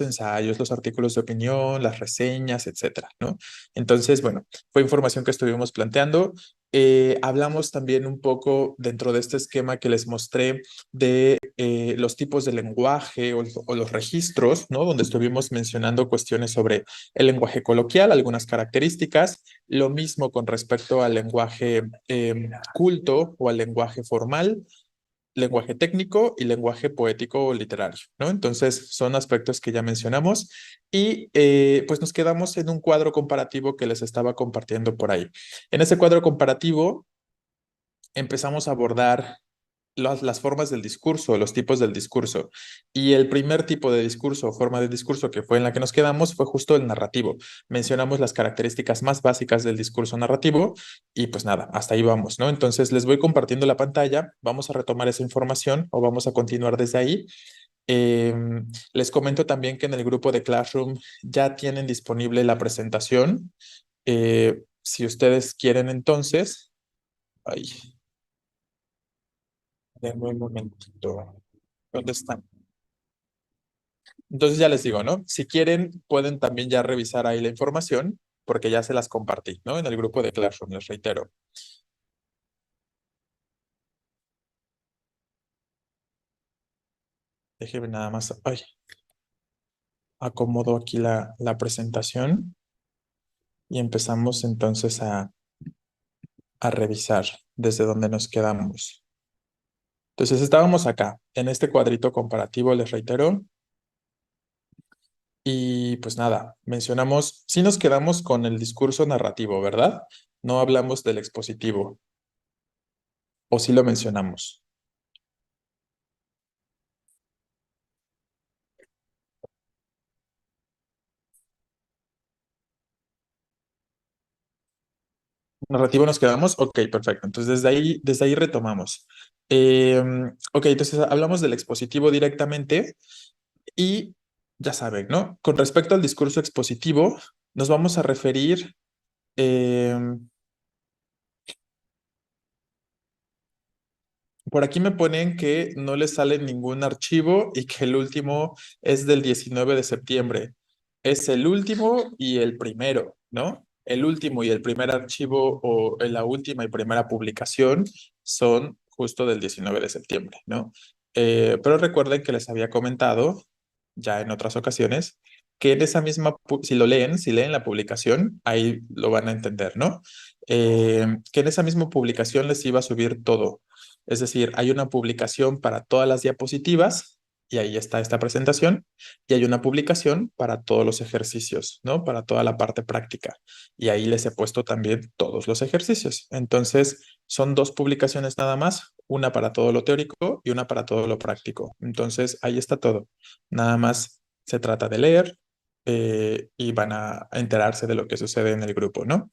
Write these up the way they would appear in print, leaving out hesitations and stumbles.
ensayos, los artículos de opinión, las reseñas, etcétera, ¿no? Entonces, bueno, fue información que estuvimos planteando. Hablamos también un poco dentro de este esquema que les mostré de los tipos de lenguaje o los registros, ¿no? Donde estuvimos mencionando cuestiones sobre el lenguaje coloquial, algunas características, lo mismo con respecto al lenguaje culto o al lenguaje formal, lenguaje técnico y lenguaje poético o literario, ¿no? Entonces, son aspectos que ya mencionamos y pues nos quedamos en un cuadro comparativo que les estaba compartiendo por ahí. En ese cuadro comparativo empezamos a abordar las formas del discurso, los tipos del discurso. Y el primer tipo de discurso o forma de discurso que fue en la que nos quedamos fue justo el narrativo. Mencionamos las características más básicas del discurso narrativo y pues nada, hasta ahí vamos, ¿no? Entonces les voy compartiendo la pantalla, vamos a retomar esa información o vamos a continuar desde ahí. Eh, Les comento también que en el grupo de Classroom ya tienen disponible la presentación. Si ustedes quieren entonces, ay, denme un momentito. ¿Dónde están? Entonces ya les digo, ¿no? Si quieren, pueden también ya revisar ahí la información, porque ya se las compartí, ¿no? En el grupo de Classroom, les reitero. Déjenme nada más, ay, acomodo aquí la presentación y empezamos entonces a revisar desde donde nos quedamos. Entonces estábamos acá, en este cuadrito comparativo, les reitero. Y pues nada, mencionamos, sí nos quedamos con el discurso narrativo, ¿verdad? No hablamos del expositivo, o sí lo mencionamos. Narrativo nos quedamos, ok, perfecto. Entonces desde ahí retomamos. Eh, ok, entonces hablamos del expositivo directamente y ya saben, ¿no? Con respecto al discurso expositivo, nos vamos a referir, eh, por aquí me ponen que no les sale ningún archivo y que el último es del 19 de septiembre. Es el último y el primero, ¿no? El último y el primer archivo o la última y primera publicación son justo del 19 de septiembre, ¿no? Pero recuerden que les había comentado ya en otras ocasiones que en esa misma, si lo leen, si leen la publicación, ahí lo van a entender, ¿no? Que en esa misma publicación les iba a subir todo. Es decir, hay una publicación para todas las diapositivas y ahí está esta presentación y hay una publicación para todos los ejercicios, ¿no? Para toda la parte práctica. Y ahí les he puesto también todos los ejercicios. Entonces, son dos publicaciones nada más, una para todo lo teórico y una para todo lo práctico. Entonces, ahí está todo. Nada más se trata de leer y van a enterarse de lo que sucede en el grupo, ¿no?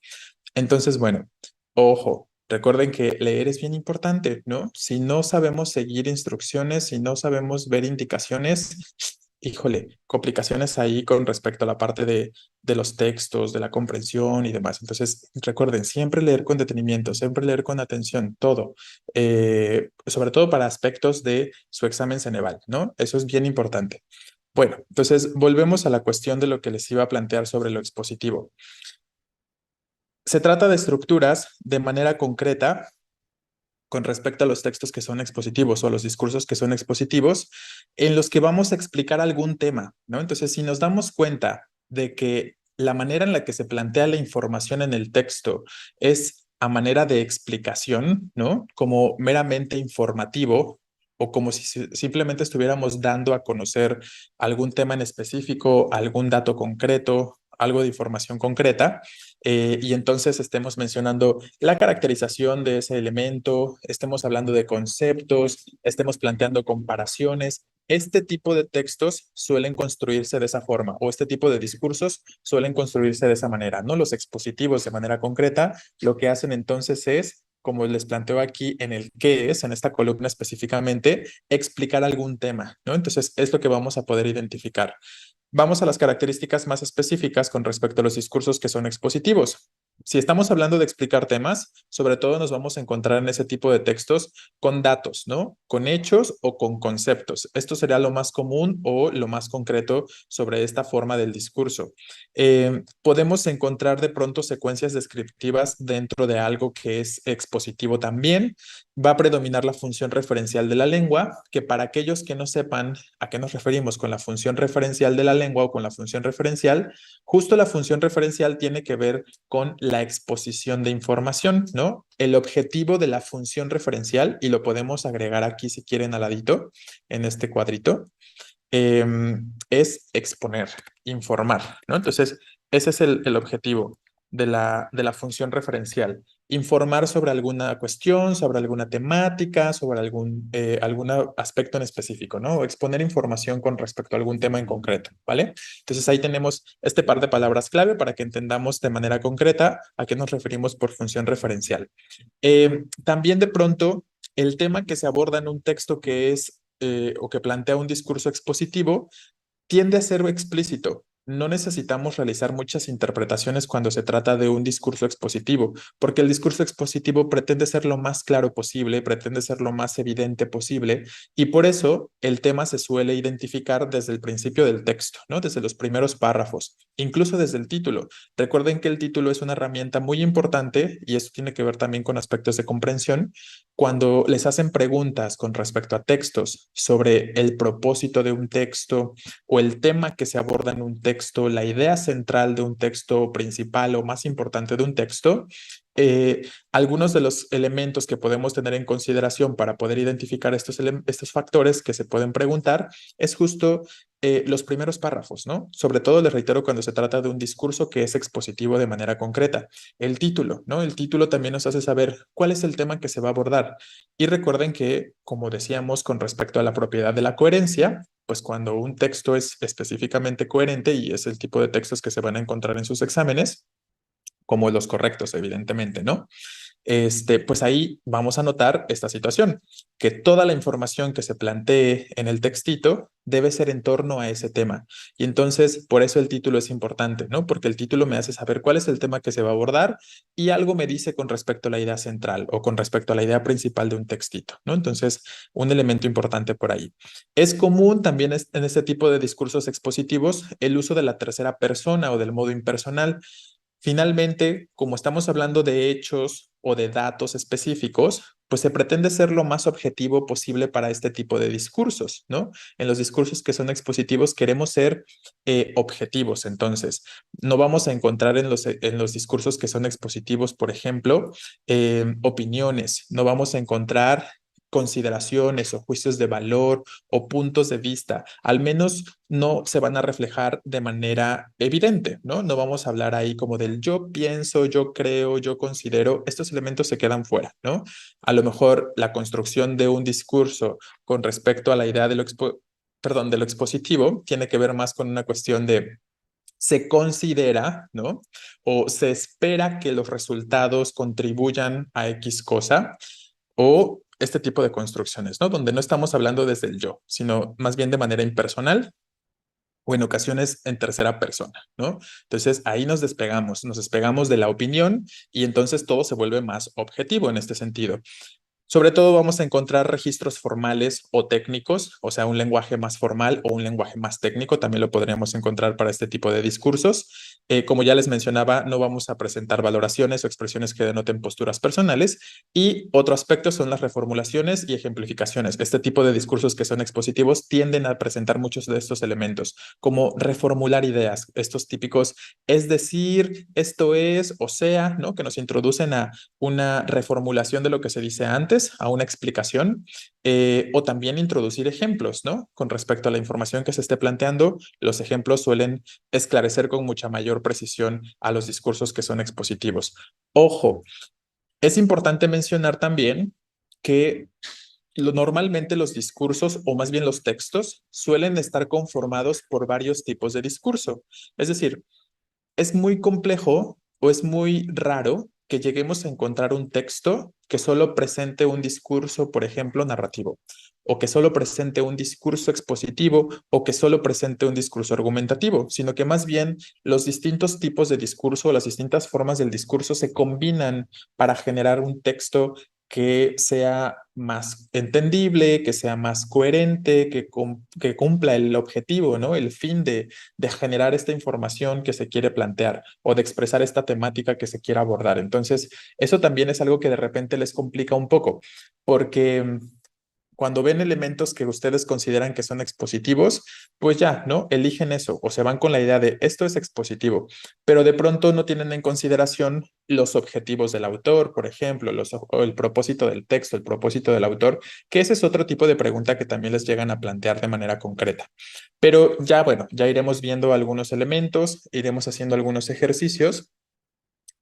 Entonces, bueno, ojo, recuerden que leer es bien importante, ¿no? Si no sabemos seguir instrucciones, si no sabemos ver indicaciones, híjole, complicaciones ahí con respecto a la parte de los textos, de la comprensión y demás. Entonces, recuerden, siempre leer con detenimiento, siempre leer con atención, todo, sobre todo para aspectos de su examen Ceneval, ¿no? Eso es bien importante. Bueno, entonces volvemos a la cuestión de lo que les iba a plantear sobre lo expositivo. Se trata de estructuras de manera concreta con respecto a los textos que son expositivos o los discursos que son expositivos, en los que vamos a explicar algún tema, ¿no? Entonces, si nos damos cuenta de que la manera en la que se plantea la información en el texto es a manera de explicación, ¿no? Como meramente informativo o como si simplemente estuviéramos dando a conocer algún tema en específico, algún dato concreto, algo de información concreta, y entonces estemos mencionando la caracterización de ese elemento, estemos hablando de conceptos, estemos planteando comparaciones. Este tipo de textos suelen construirse de esa forma o este tipo de discursos suelen construirse de esa manera, ¿no? Los expositivos de manera concreta lo que hacen entonces es, como les planteo aquí en el qué es, en esta columna específicamente, explicar algún tema, ¿no? Entonces es lo que vamos a poder identificar. Vamos a las características más específicas con respecto a los discursos que son expositivos. Si estamos hablando de explicar temas, sobre todo nos vamos a encontrar en ese tipo de textos con datos, ¿no? Con hechos o con conceptos. Esto sería lo más común o lo más concreto sobre esta forma del discurso. Podemos encontrar de pronto secuencias descriptivas dentro de algo que es expositivo también. Va a predominar la función referencial de la lengua, que para aquellos que no sepan a qué nos referimos con la función referencial de la lengua o con la función referencial, justo la función referencial tiene que ver con la exposición de información, ¿no? El objetivo de la función referencial, y lo podemos agregar aquí si quieren al ladito, en este cuadrito, es exponer, informar, ¿no? Entonces, ese es el objetivo de la función referencial. Informar sobre alguna cuestión, sobre alguna temática, sobre algún aspecto en específico, ¿no? O exponer información con respecto a algún tema en concreto, ¿vale? Entonces ahí tenemos este par de palabras clave para que entendamos de manera concreta a qué nos referimos por función referencial. También de pronto, el tema que se aborda en un texto que es o que plantea un discurso expositivo tiende a ser explícito. No necesitamos realizar muchas interpretaciones cuando se trata de un discurso expositivo, porque el discurso expositivo pretende ser lo más claro posible, pretende ser lo más evidente posible, y por eso el tema se suele identificar desde el principio del texto, ¿no? Desde los primeros párrafos, incluso desde el título. Recuerden que el título es una herramienta muy importante, y eso tiene que ver también con aspectos de comprensión. Cuando les hacen preguntas con respecto a textos sobre el propósito de un texto, o el tema que se aborda en un texto, la idea central de un texto principal o más importante de un texto, algunos de los elementos que podemos tener en consideración para poder identificar estos factores que se pueden preguntar es justo los primeros párrafos, ¿no? Sobre todo, les reitero, cuando se trata de un discurso que es expositivo de manera concreta. El título, ¿no? El título también nos hace saber cuál es el tema que se va a abordar. Y recuerden que, como decíamos con respecto a la propiedad de la coherencia, pues cuando un texto es específicamente coherente, y es el tipo de textos que se van a encontrar en sus exámenes, como los correctos, evidentemente, ¿no? Pues ahí vamos a notar esta situación, que toda la información que se plantee en el textito debe ser en torno a ese tema. Y entonces, por eso el título es importante, ¿no? Porque el título me hace saber cuál es el tema que se va a abordar y algo me dice con respecto a la idea central o con respecto a la idea principal de un textito, ¿no? Entonces, un elemento importante por ahí. Es común también en este tipo de discursos expositivos el uso de la tercera persona o del modo impersonal. Finalmente, como estamos hablando de hechos o de datos específicos, pues se pretende ser lo más objetivo posible para este tipo de discursos, ¿no? En los discursos que son expositivos queremos ser objetivos, entonces no vamos a encontrar en los discursos que son expositivos, por ejemplo, opiniones, no vamos a encontrar consideraciones o juicios de valor o puntos de vista, al menos no se van a reflejar de manera evidente, ¿no? No vamos a hablar ahí como del yo pienso, yo creo, yo considero, estos elementos se quedan fuera, ¿no? A lo mejor la construcción de un discurso con respecto a la idea de perdón, de lo expositivo tiene que ver más con una cuestión de se considera, ¿no? O se espera que los resultados contribuyan a X cosa, o este tipo de construcciones, ¿no? Donde no estamos hablando desde el yo, sino más bien de manera impersonal o en ocasiones en tercera persona, ¿no? Entonces ahí nos despegamos de la opinión y entonces todo se vuelve más objetivo en este sentido. Sobre todo vamos a encontrar registros formales o técnicos, o sea, un lenguaje más formal o un lenguaje más técnico, también lo podríamos encontrar para este tipo de discursos. Como ya les mencionaba, no vamos a presentar valoraciones o expresiones que denoten posturas personales. Y otro aspecto son las reformulaciones y ejemplificaciones. Este tipo de discursos que son expositivos tienden a presentar muchos de estos elementos, como reformular ideas, estos típicos, es decir, esto es, o sea, ¿no? Que nos introducen a una reformulación de lo que se dice antes, a una explicación, o también introducir ejemplos, ¿no? Con respecto a la información que se esté planteando, los ejemplos suelen esclarecer con mucha mayor precisión a los discursos que son expositivos. Ojo, es importante mencionar también que normalmente los discursos, o más bien los textos, suelen estar conformados por varios tipos de discurso. Es decir, es muy complejo o es muy raro que lleguemos a encontrar un texto que solo presente un discurso, por ejemplo, narrativo, o que solo presente un discurso expositivo, o que solo presente un discurso argumentativo, sino que más bien los distintos tipos de discurso, las distintas formas del discurso se combinan para generar un texto que sea más entendible, que sea más coherente, que cumpla el objetivo, ¿no? El fin de generar esta información que se quiere plantear o de expresar esta temática que se quiere abordar. Entonces, eso también es algo que de repente les complica un poco, porque cuando ven elementos que ustedes consideran que son expositivos, pues ya, ¿no? Eligen eso o se van con la idea de esto es expositivo, pero de pronto no tienen en consideración los objetivos del autor, por ejemplo, o el propósito del texto, el propósito del autor, que ese es otro tipo de pregunta que también les llegan a plantear de manera concreta. Pero ya, bueno, ya iremos viendo algunos elementos, iremos haciendo algunos ejercicios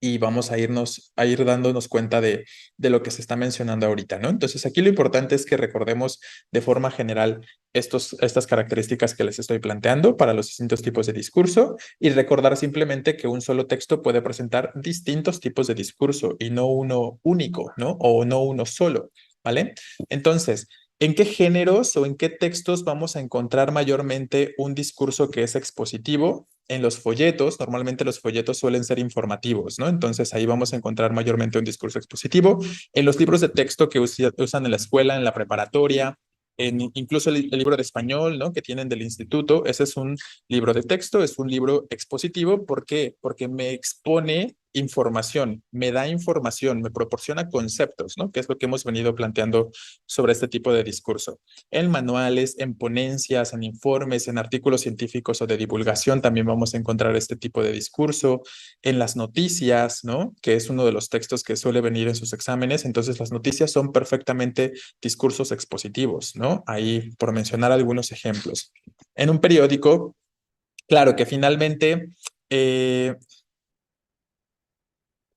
y vamos a ir dándonos cuenta de lo que se está mencionando ahorita, ¿no? Entonces, aquí lo importante es que recordemos de forma general estas características que les estoy planteando para los distintos tipos de discurso y recordar simplemente que un solo texto puede presentar distintos tipos de discurso y no uno único, ¿no? O no uno solo, ¿vale? Entonces, ¿en qué géneros o en qué textos vamos a encontrar mayormente un discurso que es expositivo? En los folletos, normalmente los folletos suelen ser informativos, ¿no? Entonces ahí vamos a encontrar mayormente un discurso expositivo. En los libros de texto que usan en la escuela, en la preparatoria, incluso el libro de español, ¿no? Que tienen del instituto, ese es un libro de texto, es un libro expositivo. ¿Por qué? Porque me expone información, me da información, me proporciona conceptos, ¿no? Que es lo que hemos venido planteando sobre este tipo de discurso. En manuales, en ponencias, en informes, en artículos científicos o de divulgación también vamos a encontrar este tipo de discurso. En las noticias, ¿no? Que es uno de los textos que suele venir en sus exámenes. Entonces, las noticias son perfectamente discursos expositivos, ¿no? Ahí, por mencionar algunos ejemplos. En un periódico, claro que finalmente...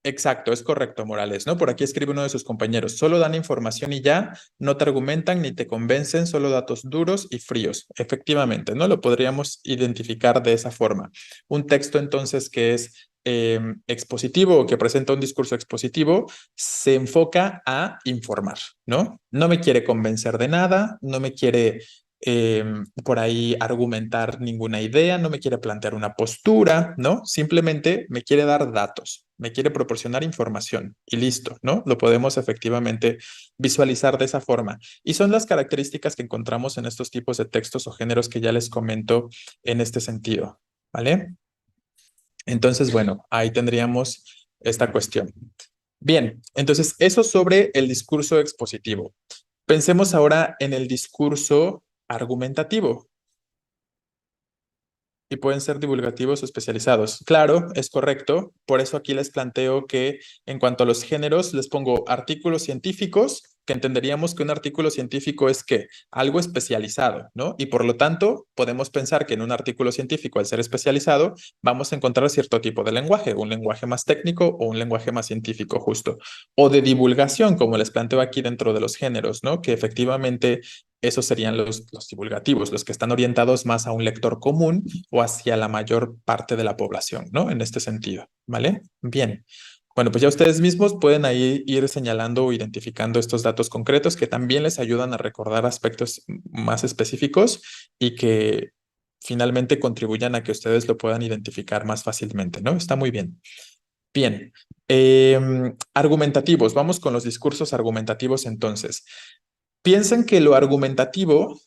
Exacto, es correcto, Morales, ¿no? Por aquí escribe uno de sus compañeros, solo dan información y ya, no te argumentan ni te convencen, solo datos duros y fríos. Efectivamente, ¿no? Lo podríamos identificar de esa forma. Un texto entonces que es expositivo o que presenta un discurso expositivo se enfoca a informar, ¿no? No me quiere convencer de nada, no me quiere eh, por ahí argumentar ninguna idea, no me quiere plantear una postura, ¿no? Simplemente me quiere dar datos, me quiere proporcionar información y listo, ¿no? Lo podemos efectivamente visualizar de esa forma. Y son las características que encontramos en estos tipos de textos o géneros que ya les comento en este sentido, ¿vale? Entonces, bueno, ahí tendríamos esta cuestión. Bien, entonces eso sobre el discurso expositivo. Pensemos ahora en el discurso argumentativo y pueden ser divulgativos o especializados. Claro, es correcto. Por eso aquí les planteo que en cuanto a los géneros, les pongo artículos científicos, que entenderíamos que un artículo científico es que algo especializado, ¿no? Y por lo tanto, podemos pensar que en un artículo científico, al ser especializado, vamos a encontrar cierto tipo de lenguaje, un lenguaje más técnico o un lenguaje más científico justo. O de divulgación, como les planteo aquí dentro de los géneros, ¿no? Que efectivamente esos serían los divulgativos, los que están orientados más a un lector común o hacia la mayor parte de la población, ¿no? En este sentido, ¿vale? Bien. Bueno, pues ya ustedes mismos pueden ahí ir señalando o identificando estos datos concretos que también les ayudan a recordar aspectos más específicos y que finalmente contribuyan a que ustedes lo puedan identificar más fácilmente, ¿no? Está muy bien. Bien. Argumentativos. Vamos con los discursos argumentativos entonces. Piensen que lo argumentativo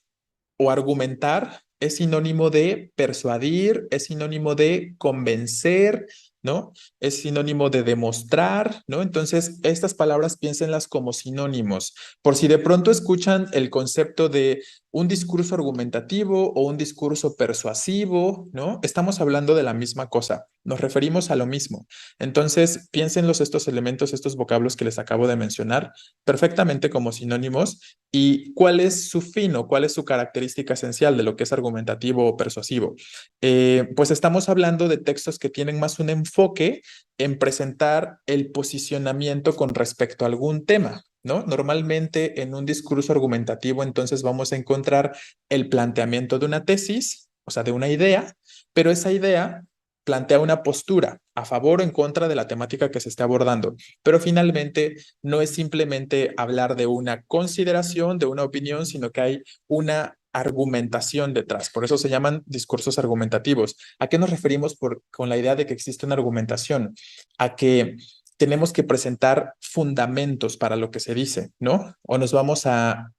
o argumentar es sinónimo de persuadir, es sinónimo de convencer, ¿no? Es sinónimo de demostrar, ¿no? Entonces, estas palabras piénsenlas como sinónimos. Por si de pronto escuchan el concepto de un discurso argumentativo o un discurso persuasivo, ¿no? Estamos hablando de la misma cosa, nos referimos a lo mismo. Entonces, piénsenlos estos elementos, estos vocablos que les acabo de mencionar perfectamente como sinónimos y cuál es su fin o cuál es su característica esencial de lo que es argumentativo o persuasivo. Pues estamos hablando de textos que tienen más un enfoque en presentar el posicionamiento con respecto a algún tema, ¿no? Normalmente en un discurso argumentativo entonces vamos a encontrar el planteamiento de una tesis, o sea, de una idea, pero esa idea plantea una postura a favor o en contra de la temática que se está abordando, pero finalmente no es simplemente hablar de una consideración, de una opinión, sino que hay una argumentación detrás. Por eso se llaman discursos argumentativos. ¿A qué nos referimos con la idea de que existe una argumentación? A que tenemos que presentar fundamentos para lo que se dice, ¿no? O nos vamos a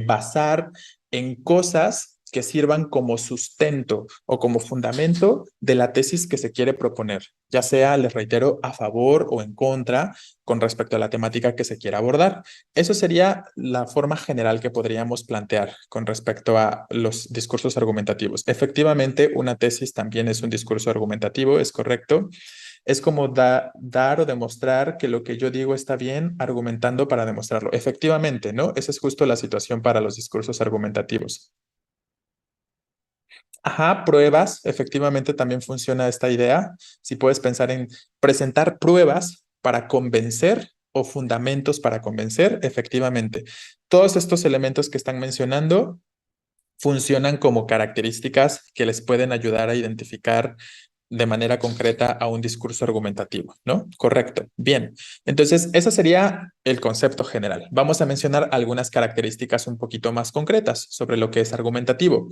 basar en cosas que sirvan como sustento o como fundamento de la tesis que se quiere proponer, ya sea, les reitero, a favor o en contra con respecto a la temática que se quiera abordar. Eso sería la forma general que podríamos plantear con respecto a los discursos argumentativos. Efectivamente, una tesis también es un discurso argumentativo, es correcto. Es como dar o demostrar que lo que yo digo está bien, argumentando para demostrarlo. Efectivamente, ¿no? Esa es justo la situación para los discursos argumentativos. Ajá, pruebas, efectivamente también funciona esta idea. Si puedes pensar en presentar pruebas para convencer o fundamentos para convencer, efectivamente. Todos estos elementos que están mencionando funcionan como características que les pueden ayudar a identificar de manera concreta a un discurso argumentativo, ¿no? Correcto. Bien. Entonces, ese sería el concepto general. Vamos a mencionar algunas características un poquito más concretas sobre lo que es argumentativo.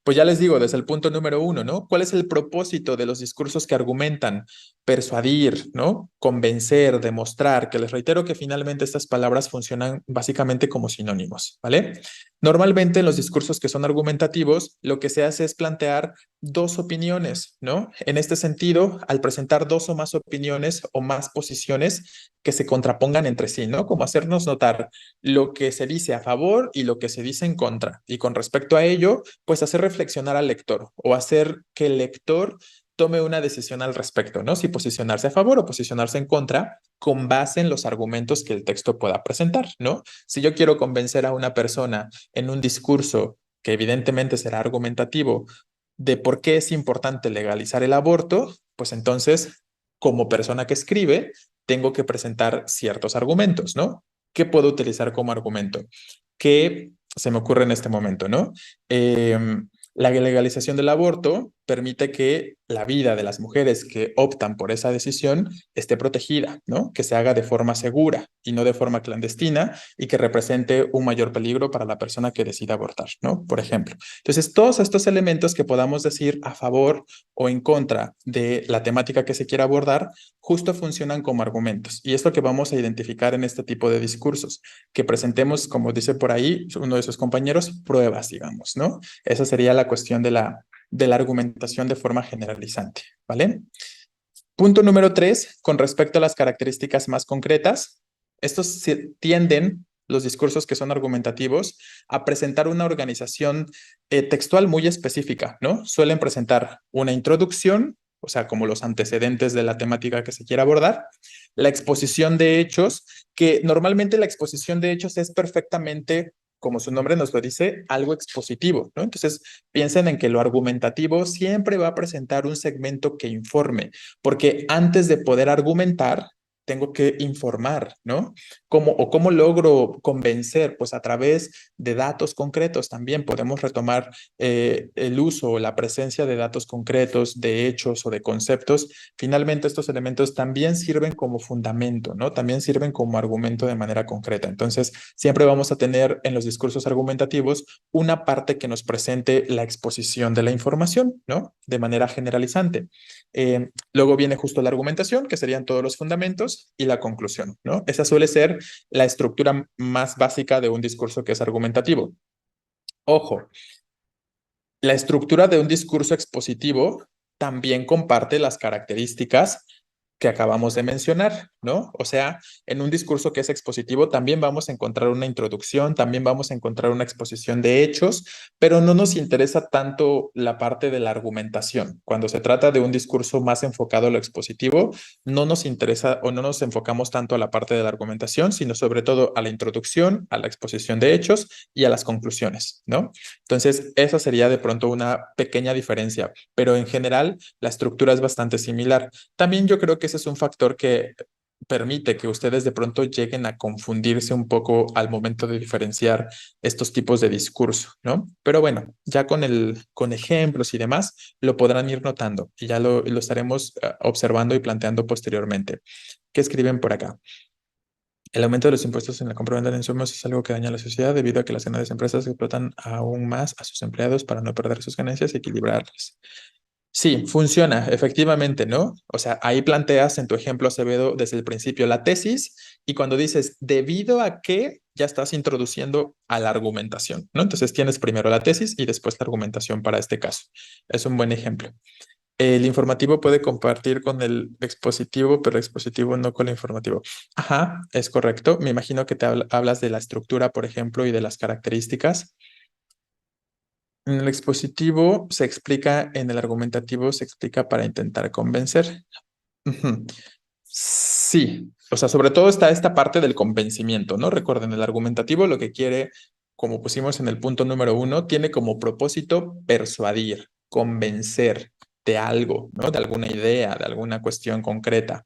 Pues ya les digo, desde el punto número uno, ¿no? ¿Cuál es el propósito de los discursos que argumentan? Persuadir, ¿no? Convencer, demostrar, que les reitero que finalmente estas palabras funcionan básicamente como sinónimos, ¿vale? Normalmente en los discursos que son argumentativos, lo que se hace es plantear dos opiniones, ¿no? En este sentido, al presentar dos o más opiniones o más posiciones que se contrapongan entre sí, ¿no? Como hacernos notar lo que se dice a favor y lo que se dice en contra. Y con respecto a ello, pues hacer reflexionar al lector o hacer que el lector tome una decisión al respecto, ¿no? Si posicionarse a favor o posicionarse en contra con base en los argumentos que el texto pueda presentar, ¿no? Si yo quiero convencer a una persona en un discurso que evidentemente será argumentativo de por qué es importante legalizar el aborto, pues entonces, como persona que escribe, tengo que presentar ciertos argumentos, ¿no? ¿Qué puedo utilizar como argumento? ¿Qué se me ocurre en este momento, ¿no? La legalización del aborto permite que la vida de las mujeres que optan por esa decisión esté protegida, ¿no? Que se haga de forma segura y no de forma clandestina y que represente un mayor peligro para la persona que decida abortar, ¿no? Por ejemplo. Entonces, todos estos elementos que podamos decir a favor o en contra de la temática que se quiera abordar, justo funcionan como argumentos. Y es lo que vamos a identificar en este tipo de discursos, que presentemos, como dice por ahí uno de sus compañeros, pruebas, digamos, ¿no? Esa sería la cuestión de la argumentación de forma generalizante, ¿vale? Punto número 3, con respecto a las características más concretas, estos tienden, los discursos que son argumentativos, a presentar una organización textual muy específica, ¿no? Suelen presentar una introducción, o sea, como los antecedentes de la temática que se quiere abordar, la exposición de hechos, que normalmente la exposición de hechos es perfectamente, como su nombre nos lo dice, algo expositivo, ¿no? Entonces, piensen en que lo argumentativo siempre va a presentar un segmento que informe, porque antes de poder argumentar, tengo que informar, ¿no? ¿Cómo logro convencer? Pues a través de datos concretos también podemos retomar el uso o la presencia de datos concretos, de hechos o de conceptos. Finalmente, estos elementos también sirven como fundamento, ¿no? También sirven como argumento de manera concreta. Entonces, siempre vamos a tener en los discursos argumentativos una parte que nos presente la exposición de la información, ¿no? De manera generalizante. Luego viene justo la argumentación, que serían todos los fundamentos, y la conclusión, ¿no? Esa suele ser la estructura más básica de un discurso que es argumentativo. Ojo, la estructura de un discurso expositivo también comparte las características que acabamos de mencionar, ¿no? O sea, en un discurso que es expositivo también vamos a encontrar una introducción, también vamos a encontrar una exposición de hechos, pero no nos interesa tanto la parte de la argumentación. Cuando se trata de un discurso más enfocado a lo expositivo, no nos interesa o no nos enfocamos tanto a la parte de la argumentación, sino sobre todo a la introducción, a la exposición de hechos y a las conclusiones, ¿no? Entonces, esa sería de pronto una pequeña diferencia, pero en general la estructura es bastante similar. También yo creo que ese es un factor que permite que ustedes de pronto lleguen a confundirse un poco al momento de diferenciar estos tipos de discurso, ¿no? Pero bueno, ya con ejemplos y demás, lo podrán ir notando y ya lo estaremos observando y planteando posteriormente. ¿Qué escriben por acá? El aumento de los impuestos en la compra-venta de insumos es algo que daña a la sociedad debido a que las grandes empresas explotan aún más a sus empleados para no perder sus ganancias y equilibrarlas. Sí, funciona, efectivamente, ¿no? O sea, ahí planteas en tu ejemplo, Acevedo, desde el principio la tesis y cuando dices debido a que ya estás introduciendo a la argumentación, ¿no? Entonces tienes primero la tesis y después la argumentación para este caso. Es un buen ejemplo. El informativo puede compartir con el expositivo, pero el expositivo no con el informativo. Ajá, es correcto. Me imagino que te hablas de la estructura, por ejemplo, y de las características. En el expositivo se explica, en el argumentativo se explica para intentar convencer. Ujú. Sí, o sea, sobre todo está esta parte del convencimiento, ¿no? Recuerden, el argumentativo lo que quiere, como pusimos en el punto número uno, tiene como propósito persuadir, convencer de algo, ¿no? De alguna idea, de alguna cuestión concreta.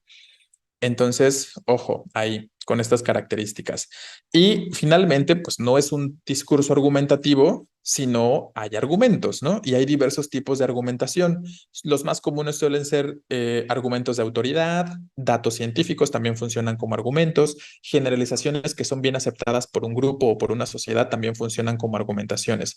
Entonces, ojo, ahí con estas características. Y finalmente, pues no es un discurso argumentativo, sino hay argumentos, ¿no? Y hay diversos tipos de argumentación. Los más comunes suelen ser argumentos de autoridad, datos científicos también funcionan como argumentos, generalizaciones que son bien aceptadas por un grupo o por una sociedad también funcionan como argumentaciones.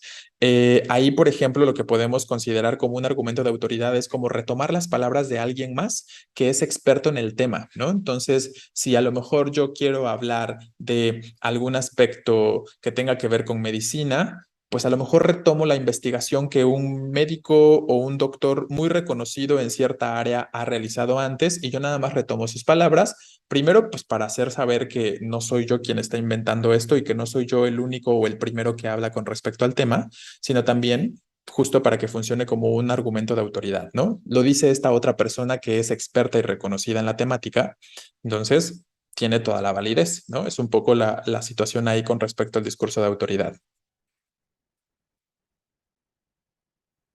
Ahí, por ejemplo, lo que podemos considerar como un argumento de autoridad es como retomar las palabras de alguien más que es experto en el tema, ¿no? Entonces, si a lo mejor yo quiero hablar de algún aspecto que tenga que ver con medicina, pues a lo mejor retomo la investigación que un médico o un doctor muy reconocido en cierta área ha realizado antes y yo nada más retomo sus palabras. Primero, pues para hacer saber que no soy yo quien está inventando esto y que no soy yo el único o el primero que habla con respecto al tema, sino también justo para que funcione como un argumento de autoridad, ¿no? Lo dice esta otra persona que es experta y reconocida en la temática, entonces tiene toda la validez, ¿no? Es un poco la situación ahí con respecto al discurso de autoridad.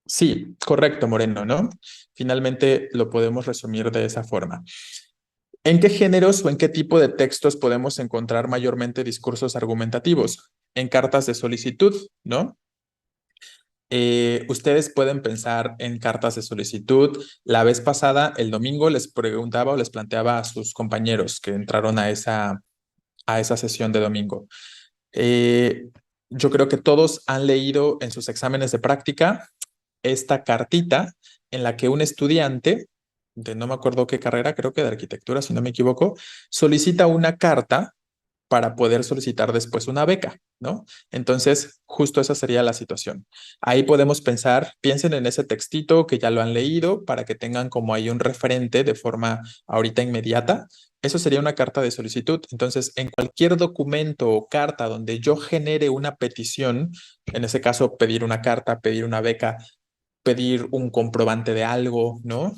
Sí, correcto, Moreno, ¿no? Finalmente lo podemos resumir de esa forma. ¿En qué géneros o en qué tipo de textos podemos encontrar mayormente discursos argumentativos? En cartas de solicitud, ¿no? Ustedes pueden pensar en cartas de solicitud. La vez pasada, el domingo, les preguntaba o les planteaba a sus compañeros que entraron a esa sesión de domingo. Eh, yo creo que todos han leído en sus exámenes de práctica esta cartita en la que un estudiante de no me acuerdo qué carrera, creo que de arquitectura, si no me equivoco, solicita una carta para poder solicitar después una beca, ¿no? Entonces, justo esa sería la situación. Ahí podemos pensar, piensen en ese textito que ya lo han leído para que tengan como ahí un referente de forma ahorita inmediata. Eso sería una carta de solicitud. Entonces, en cualquier documento o carta donde yo genere una petición, en ese caso pedir una carta, pedir una beca, pedir un comprobante de algo, ¿no?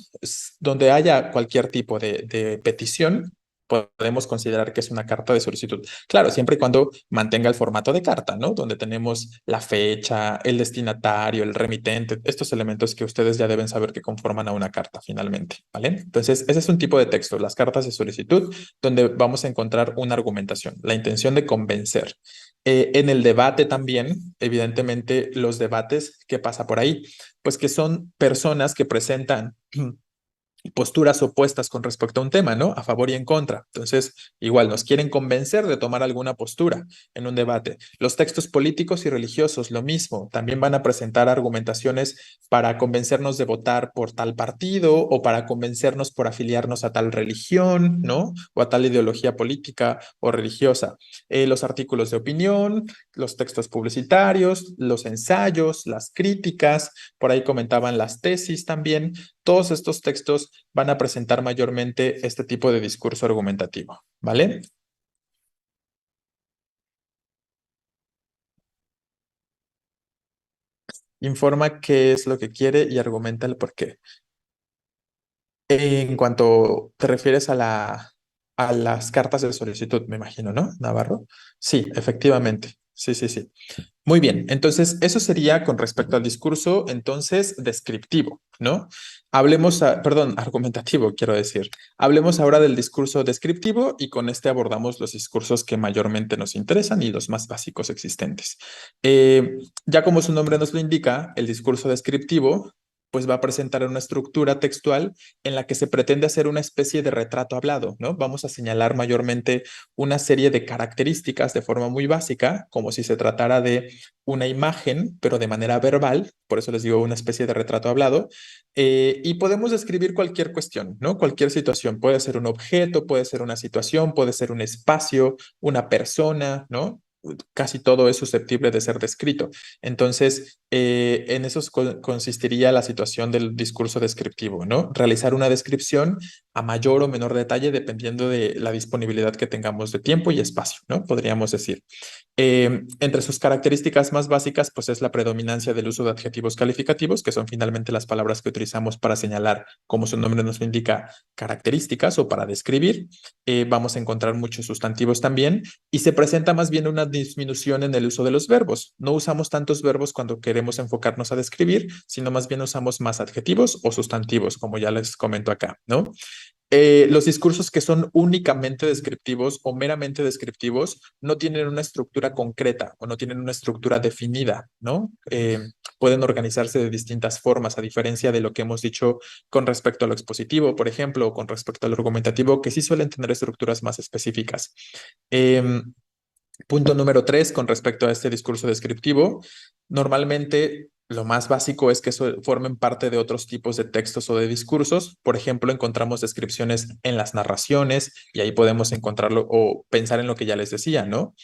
Donde haya cualquier tipo de petición, podemos considerar que es una carta de solicitud. Claro, siempre y cuando mantenga el formato de carta, ¿no? Donde tenemos la fecha, el destinatario, el remitente, estos elementos que ustedes ya deben saber que conforman a una carta finalmente, ¿vale? Entonces, ese es un tipo de texto, las cartas de solicitud, donde vamos a encontrar una argumentación, la intención de convencer. En el debate también, evidentemente, los debates, ¿qué pasa por ahí? Pues que son personas que presentan posturas opuestas con respecto a un tema, ¿no? A favor y en contra. Entonces, igual nos quieren convencer de tomar alguna postura en un debate. Los textos políticos y religiosos, lo mismo, también van a presentar argumentaciones para convencernos de votar por tal partido o para convencernos por afiliarnos a tal religión, ¿no? O a tal ideología política o religiosa. Los artículos de opinión, los textos publicitarios, los ensayos, las críticas, por ahí comentaban las tesis también. Todos estos textos van a presentar mayormente este tipo de discurso argumentativo, ¿vale? Informa qué es lo que quiere y argumenta el por qué. En cuanto te refieres a a las cartas de solicitud, me imagino, ¿no, Navarro? Sí, efectivamente. Sí, sí, sí. Muy bien, entonces eso sería con respecto al discurso, entonces, descriptivo, ¿no? Perdón, argumentativo, quiero decir. Hablemos ahora del discurso descriptivo y con este abordamos los discursos que mayormente nos interesan y los más básicos existentes. Ya como su nombre nos lo indica, el discurso descriptivo pues va a presentar una estructura textual en la que se pretende hacer una especie de retrato hablado, ¿no? Vamos a señalar mayormente una serie de características de forma muy básica, como si se tratara de una imagen, pero de manera verbal, por eso les digo una especie de retrato hablado, y podemos describir cualquier cuestión, ¿no? Cualquier situación, puede ser un objeto, puede ser una situación, puede ser un espacio, una persona, ¿no? Casi todo es susceptible de ser descrito. Entonces, en eso consistiría la situación del discurso descriptivo, ¿no? Realizar una descripción a mayor o menor detalle dependiendo de la disponibilidad que tengamos de tiempo y espacio, ¿no? Podríamos decir. Entre sus características más básicas, pues es la predominancia del uso de adjetivos calificativos, que son finalmente las palabras que utilizamos para señalar, como su nombre nos lo indica, características o para describir. Vamos a encontrar muchos sustantivos también y se presenta más bien una disminución en el uso de los verbos. No usamos tantos verbos cuando queremos enfocarnos a describir, sino más bien usamos más adjetivos o sustantivos, como ya les comento acá, ¿no? Los discursos que son únicamente descriptivos o meramente descriptivos no tienen una estructura concreta o no tienen una estructura definida, ¿no? Pueden organizarse de distintas formas, a diferencia de lo que hemos dicho con respecto a lo expositivo, por ejemplo, o con respecto al argumentativo, que sí suelen tener estructuras más específicas. Em, Punto número 3, con respecto a este discurso descriptivo, normalmente lo más básico es que formen parte de otros tipos de textos o de discursos. Por ejemplo, encontramos descripciones en las narraciones y ahí podemos encontrarlo o pensar en lo que ya les decía, ¿no?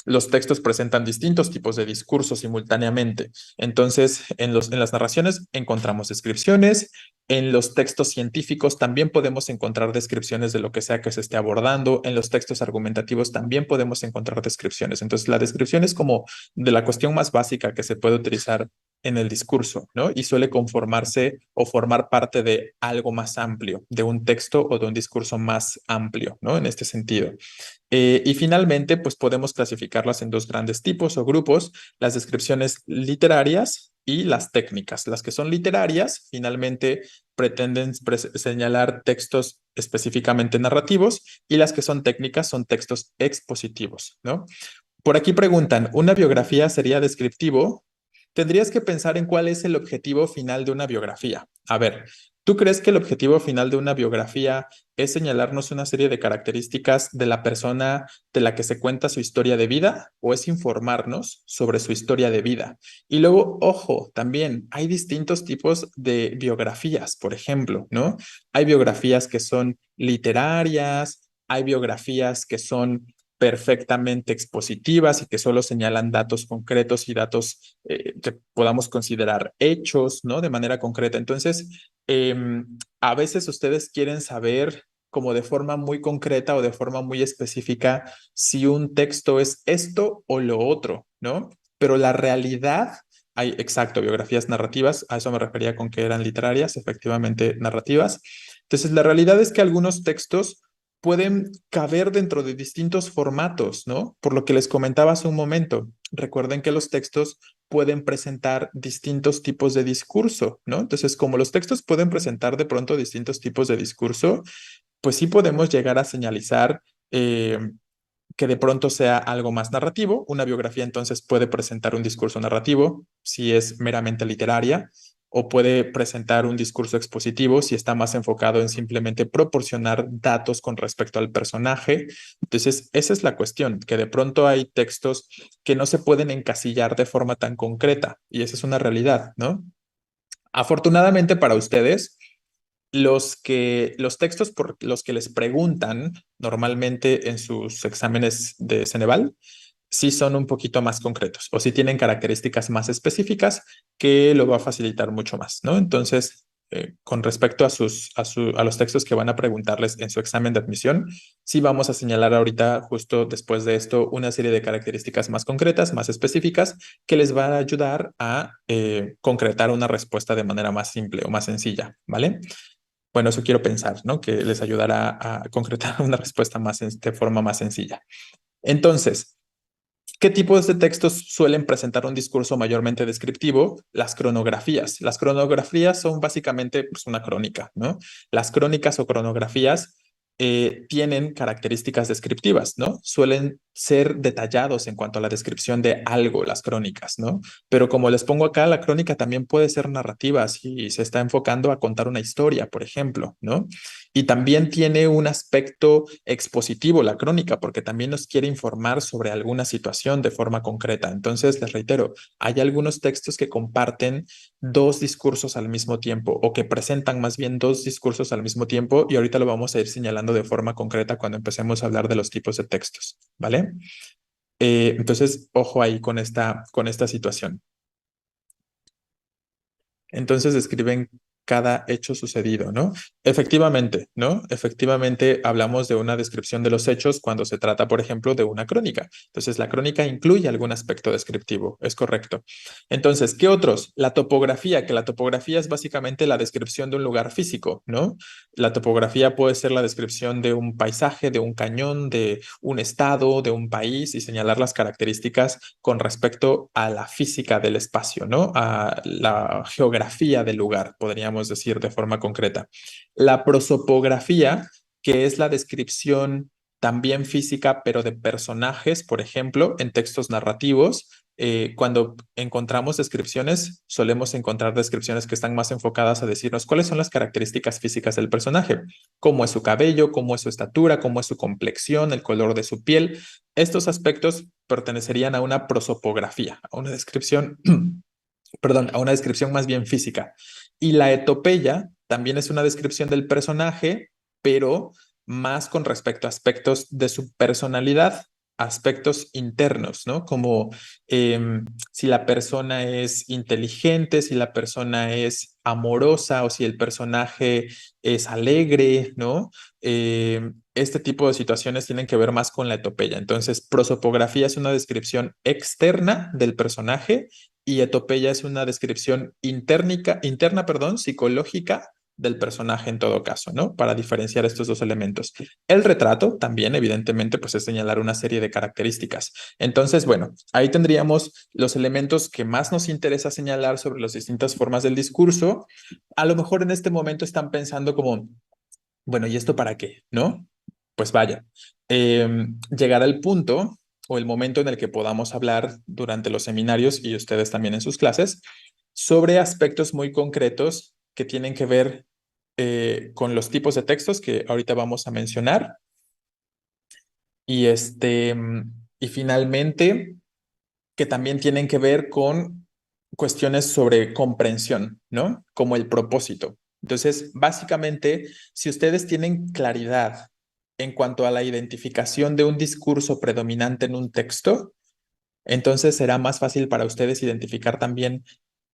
Los textos presentan distintos tipos de discursos simultáneamente. Entonces, en las narraciones encontramos descripciones, en los textos científicos también podemos encontrar descripciones de lo que sea que se esté abordando. En los textos argumentativos también podemos encontrar descripciones. Entonces, la descripción es como de la cuestión más básica que se puede utilizar en el discurso, ¿no? Y suele conformarse o formar parte de algo más amplio, de un texto o de un discurso más amplio, ¿no? En este sentido. Y finalmente, pues podemos clasificarlas en dos grandes tipos o grupos, las descripciones literarias y las técnicas. Las que son literarias, finalmente pretenden señalar textos específicamente narrativos y las que son técnicas son textos expositivos, ¿no? Por aquí preguntan, ¿una biografía sería descriptivo? Tendrías que pensar en cuál es el objetivo final de una biografía. A ver, ¿tú crees que el objetivo final de una biografía es señalarnos una serie de características de la persona de la que se cuenta su historia de vida o es informarnos sobre su historia de vida? Y luego, ojo, también hay distintos tipos de biografías, por ejemplo, ¿no? Hay biografías que son literarias, hay biografías que son perfectamente expositivas y que solo señalan datos concretos y datos que podamos considerar hechos, ¿no? De manera concreta. Entonces, a veces ustedes quieren saber como de forma muy concreta o de forma muy específica si un texto es esto o lo otro, ¿no? Pero la realidad, hay, exacto, biografías narrativas, a eso me refería con que eran literarias, efectivamente narrativas. Entonces, la realidad es que algunos textos pueden caber dentro de distintos formatos, ¿no? Por lo que les comentaba hace un momento. Recuerden que los textos pueden presentar distintos tipos de discurso, ¿no? Entonces, como los textos pueden presentar de pronto distintos tipos de discurso, pues sí podemos llegar a señalizar que de pronto sea algo más narrativo. Una biografía entonces puede presentar un discurso narrativo si es meramente literaria, o puede presentar un discurso expositivo si está más enfocado en simplemente proporcionar datos con respecto al personaje. Entonces, esa es la cuestión, que de pronto hay textos que no se pueden encasillar de forma tan concreta, y esa es una realidad, ¿no? Afortunadamente para ustedes, los textos por los que les preguntan normalmente en sus exámenes de Ceneval, sí son un poquito más concretos o sí tienen características más específicas que lo va a facilitar mucho más, ¿no? Entonces, con respecto a los textos que van a preguntarles en su examen de admisión, sí vamos a señalar ahorita, justo después de esto, una serie de características más concretas, más específicas, que les va a ayudar a concretar una respuesta de manera más simple o más sencilla, ¿vale? Bueno, eso quiero pensar, ¿no? Que les ayudará a concretar una respuesta más de forma más sencilla. Entonces, ¿Qué tipos de textos suelen presentar un discurso mayormente descriptivo? Las cronografías. Las cronografías son básicamente pues, una crónica, ¿no? Las crónicas o cronografías tienen características descriptivas, ¿no? Suelen ser detallados en cuanto a la descripción de algo, las crónicas, ¿no? Pero como les pongo acá, la crónica también puede ser narrativa si se está enfocando a contar una historia, por ejemplo, ¿no? Y también tiene un aspecto expositivo la crónica, porque también nos quiere informar sobre alguna situación de forma concreta. Entonces, les reitero, hay algunos textos que comparten dos discursos al mismo tiempo o que presentan más bien dos discursos al mismo tiempo y ahorita lo vamos a ir señalando de forma concreta cuando empecemos a hablar de los tipos de textos, ¿vale? Entonces, ojo ahí con esta situación. Entonces describen cada hecho sucedido, ¿no? Efectivamente, ¿no? Efectivamente hablamos de una descripción de los hechos cuando se trata, por ejemplo, de una crónica. Entonces, la crónica incluye algún aspecto descriptivo, es correcto. Entonces, ¿qué otros? La topografía, que la topografía es básicamente la descripción de un lugar físico, ¿no? La topografía puede ser la descripción de un paisaje, de un cañón, de un estado, de un país y señalar las características con respecto a la física del espacio, ¿no? A la geografía del lugar, podríamos decir de forma concreta. La prosopografía, que es la descripción también física, pero de personajes, por ejemplo, en textos narrativos. Cuando encontramos descripciones, solemos encontrar descripciones que están más enfocadas a decirnos cuáles son las características físicas del personaje, cómo es su cabello, cómo es su estatura, cómo es su complexión, el color de su piel. Estos aspectos pertenecerían a una prosopografía, a una descripción, perdón, a una descripción más bien física. Y la etopeya también es una descripción del personaje, pero más con respecto a aspectos de su personalidad, aspectos internos, ¿no? Como si la persona es inteligente, si la persona es amorosa o si el personaje es alegre, ¿no? Este tipo de situaciones tienen que ver más con la etopeya. Entonces, prosopografía es una descripción externa del personaje y etopeya es una descripción interna, perdón, psicológica del personaje en todo caso, ¿no? Para diferenciar estos dos elementos. El retrato también, evidentemente, pues es señalar una serie de características. Entonces, bueno, ahí tendríamos los elementos que más nos interesa señalar sobre las distintas formas del discurso. A lo mejor en este momento están pensando como, bueno, ¿y esto para qué? ¿No? Pues vaya, llegará el punto o el momento en el que podamos hablar durante los seminarios y ustedes también en sus clases sobre aspectos muy concretos que tienen que ver con los tipos de textos que ahorita vamos a mencionar y y finalmente que también tienen que ver con cuestiones sobre comprensión, ¿no? Como el propósito. Entonces, básicamente, si ustedes tienen claridad en cuanto a la identificación de un discurso predominante en un texto, entonces será más fácil para ustedes identificar también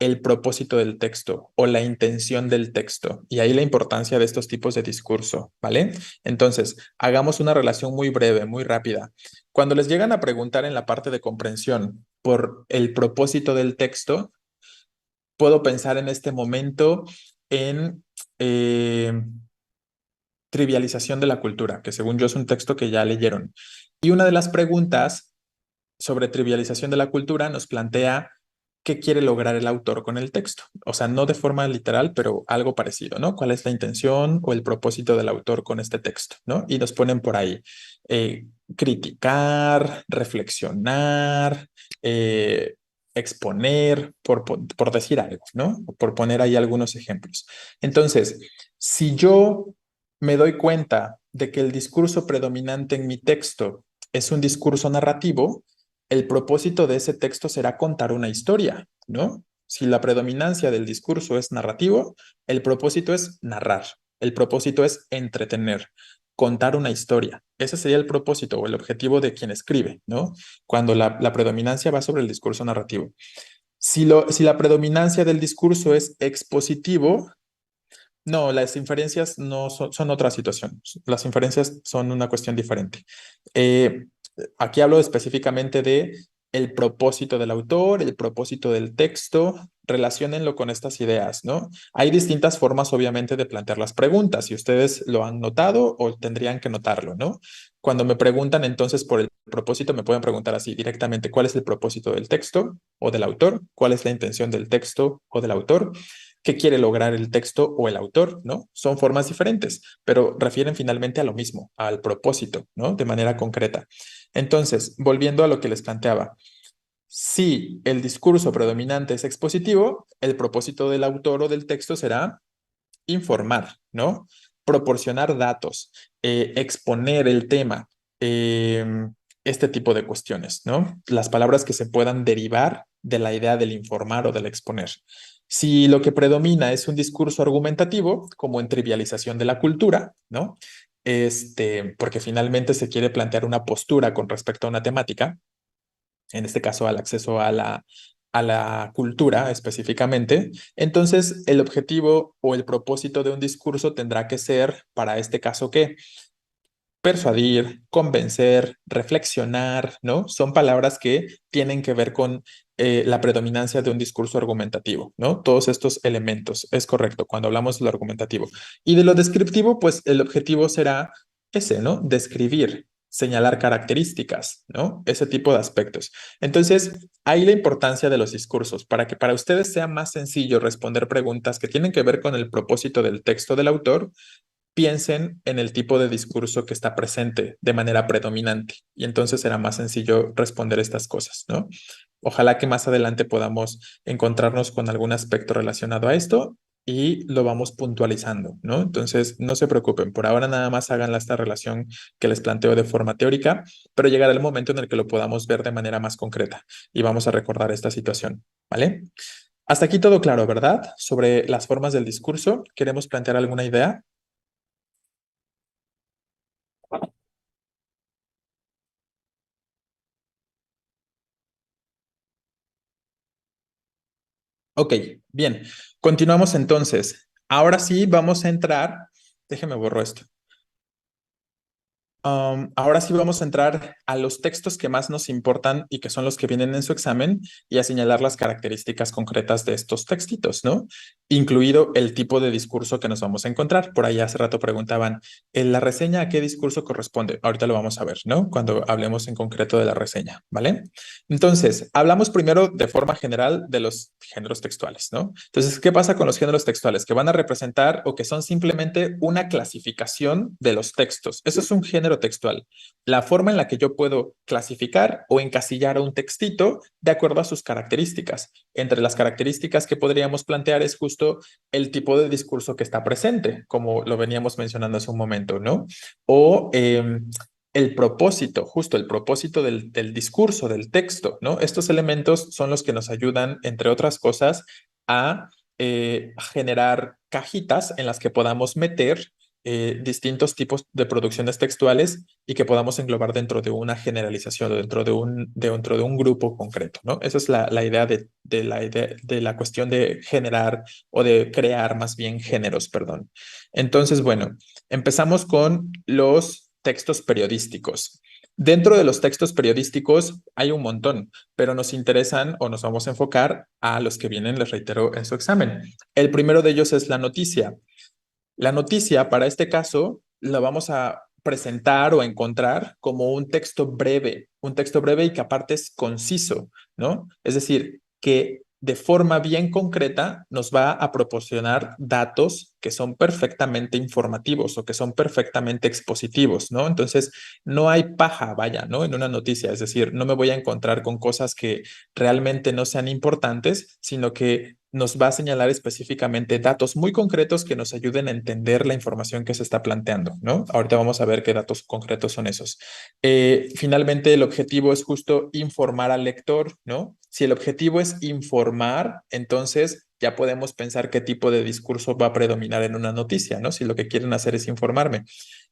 el propósito del texto o la intención del texto. Y ahí la importancia de estos tipos de discurso, ¿vale? Entonces, hagamos una relación muy breve, muy rápida. Cuando les llegan a preguntar en la parte de comprensión por el propósito del texto, puedo pensar en este momento en trivialización de la cultura, que según yo es un texto que ya leyeron. Y una de las preguntas sobre trivialización de la cultura nos plantea qué quiere lograr el autor con el texto. O sea, no de forma literal, pero algo parecido, ¿no? ¿Cuál es la intención o el propósito del autor con este texto, ¿no? Y nos ponen por ahí criticar, reflexionar, exponer, por decir algo, ¿no? Por poner ahí algunos ejemplos. Entonces, si yo me doy cuenta de que el discurso predominante en mi texto es un discurso narrativo, el propósito de ese texto será contar una historia, ¿no? Si la predominancia del discurso es narrativo, el propósito es narrar, el propósito es entretener, contar una historia. Ese sería el propósito o el objetivo de quien escribe, ¿no? Cuando la predominancia va sobre el discurso narrativo. Si la predominancia del discurso es expositivo, no, las inferencias no son otra situación. Las inferencias son una cuestión diferente. Aquí hablo específicamente de el propósito del autor, el propósito del texto, relaciónenlo con estas ideas, ¿no? Hay distintas formas, obviamente, de plantear las preguntas, si ustedes lo han notado o tendrían que notarlo, ¿no? Cuando me preguntan entonces por el propósito, me pueden preguntar así directamente, ¿cuál es el propósito del texto o del autor? ¿Cuál es la intención del texto o del autor? ¿Qué quiere lograr el texto o el autor? ¿No? Son formas diferentes, pero refieren finalmente a lo mismo, al propósito, ¿no? De manera concreta. Entonces, volviendo a lo que les planteaba, si el discurso predominante es expositivo, el propósito del autor o del texto será informar, ¿no? Proporcionar datos, exponer el tema, eh, este tipo de cuestiones, ¿no? Las palabras que se puedan derivar de la idea del informar o del exponer. Si lo que predomina es un discurso argumentativo, como en trivialización de la cultura, ¿no? Porque finalmente se quiere plantear una postura con respecto a una temática, en este caso al acceso a la cultura específicamente, entonces el objetivo o el propósito de un discurso tendrá que ser, para este caso, ¿qué? Persuadir, convencer, reflexionar, ¿no? Son palabras que tienen que ver con la predominancia de un discurso argumentativo, ¿no? Todos estos elementos, es correcto, cuando hablamos de lo argumentativo. Y de lo descriptivo, pues el objetivo será ese, ¿no? Describir, señalar características, ¿no? Ese tipo de aspectos. Entonces, ahí la importancia de los discursos, para que para ustedes sea más sencillo responder preguntas que tienen que ver con el propósito del texto del autor, piensen en el tipo de discurso que está presente de manera predominante y entonces será más sencillo responder estas cosas, ¿no? Ojalá que más adelante podamos encontrarnos con algún aspecto relacionado a esto y lo vamos puntualizando, ¿no? Entonces, no se preocupen, por ahora nada más hagan esta relación que les planteo de forma teórica, pero llegará el momento en el que lo podamos ver de manera más concreta y vamos a recordar esta situación, ¿vale? Hasta aquí todo claro, ¿verdad? Sobre las formas del discurso, ¿queremos plantear alguna idea? Ok, bien. Continuamos entonces. Ahora sí vamos a entrar. Déjeme borro esto. Ahora sí vamos a entrar a los textos que más nos importan y que son los que vienen en su examen y a señalar las características concretas de estos textitos, ¿no? Incluido el tipo de discurso que nos vamos a encontrar. Por ahí hace rato preguntaban, ¿en la reseña a qué discurso corresponde? Ahorita lo vamos a ver, ¿no? Cuando hablemos en concreto de la reseña, ¿vale? Entonces, hablamos primero de forma general de los géneros textuales, ¿no? Entonces, ¿qué pasa con los géneros textuales? Que van a representar o que son simplemente una clasificación de los textos. Eso es un género textual. La forma en la que yo puedo clasificar o encasillar a un textito de acuerdo a sus características. Entre las características que podríamos plantear es justo el tipo de discurso que está presente, como lo veníamos mencionando hace un momento, ¿no? O el propósito, justo el propósito del discurso, del texto, ¿no? Estos elementos son los que nos ayudan, entre otras cosas, a generar cajitas en las que podamos meter distintos tipos de producciones textuales y que podamos englobar dentro de una generalización o dentro de un grupo concreto, ¿no? Esa es la idea de la cuestión de generar o de crear más bien géneros, perdón. Entonces, bueno, empezamos con los textos periodísticos. Dentro de los textos periodísticos hay un montón, pero nos interesan o nos vamos a enfocar a los que vienen, les reitero, en su examen. El primero de ellos es la noticia. La noticia, para este caso, la vamos a presentar o encontrar como un texto breve y que aparte es conciso, ¿no? Es decir, que de forma bien concreta nos va a proporcionar datos que son perfectamente informativos o que son perfectamente expositivos, ¿no? Entonces, no hay paja, vaya, ¿no? En una noticia, es decir, no me voy a encontrar con cosas que realmente no sean importantes, sino que nos va a señalar específicamente datos muy concretos que nos ayuden a entender la información que se está planteando, ¿no? Ahorita vamos a ver qué datos concretos son esos. Finalmente, el objetivo es justo informar al lector, ¿no? Si el objetivo es informar, entonces ya podemos pensar qué tipo de discurso va a predominar en una noticia, ¿no? Si lo que quieren hacer es informarme.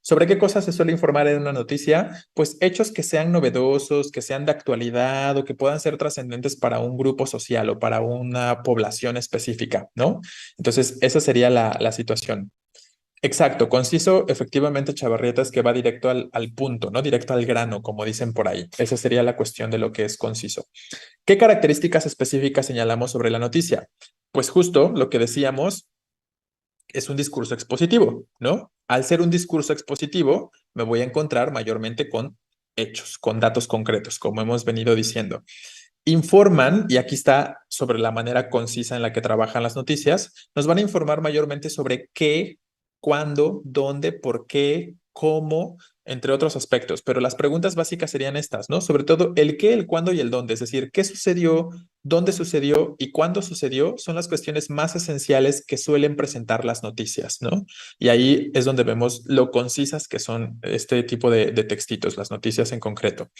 ¿Sobre qué cosas se suele informar en una noticia? Pues hechos que sean novedosos, que sean de actualidad o que puedan ser trascendentes para un grupo social o para una población específica, ¿no? Entonces, esa sería la situación. Exacto, conciso, efectivamente, Chavarrieta, es que va directo al punto, ¿no? Directo al grano, como dicen por ahí. Esa sería la cuestión de lo que es conciso. ¿Qué características específicas señalamos sobre la noticia? Pues justo lo que decíamos es un discurso expositivo, ¿no? Al ser un discurso expositivo, me voy a encontrar mayormente con hechos, con datos concretos, como hemos venido diciendo. Informan, y aquí está sobre la manera concisa en la que trabajan las noticias, nos van a informar mayormente sobre qué, cuándo, dónde, por qué, cómo, entre otros aspectos. Pero las preguntas básicas serían estas, ¿no? Sobre todo el qué, el cuándo y el dónde. Es decir, qué sucedió, dónde sucedió y cuándo sucedió son las cuestiones más esenciales que suelen presentar las noticias, ¿no? Y ahí es donde vemos lo concisas que son este tipo de textitos, las noticias en concreto.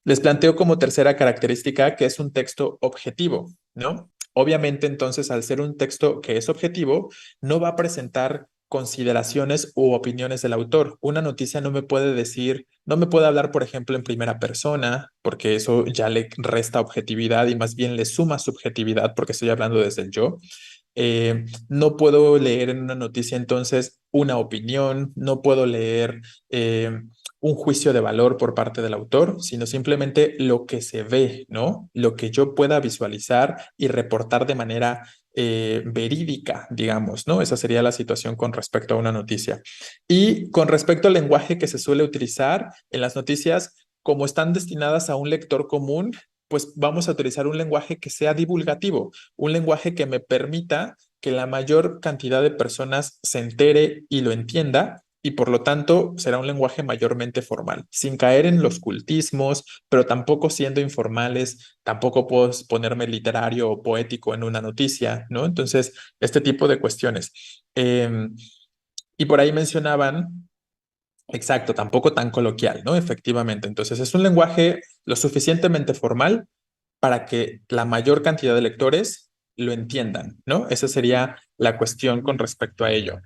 Les planteo como tercera característica que es un texto objetivo, ¿no? Obviamente, entonces, al ser un texto que es objetivo, no va a presentar consideraciones u opiniones del autor. Una noticia no me puede decir, no me puede hablar, por ejemplo, en primera persona, porque eso ya le resta objetividad y más bien le suma subjetividad, porque estoy hablando desde el yo. No puedo leer en una noticia entonces una opinión, no puedo leer un juicio de valor por parte del autor, sino simplemente lo que se ve, ¿no? Lo que yo pueda visualizar y reportar de manera verídica, digamos, ¿no? Esa sería la situación con respecto a una noticia. Y con respecto al lenguaje que se suele utilizar en las noticias, como están destinadas a un lector común, pues vamos a utilizar un lenguaje que sea divulgativo, un lenguaje que me permita que la mayor cantidad de personas se entere y lo entienda, y por lo tanto será un lenguaje mayormente formal, sin caer en los cultismos, pero tampoco siendo informales, tampoco puedo ponerme literario o poético en una noticia, ¿no? Entonces, este tipo de cuestiones. Y por ahí mencionaban, exacto, tampoco tan coloquial, ¿no? Efectivamente. Entonces, es un lenguaje lo suficientemente formal para que la mayor cantidad de lectores lo entiendan, ¿no? Esa sería la cuestión con respecto a ello.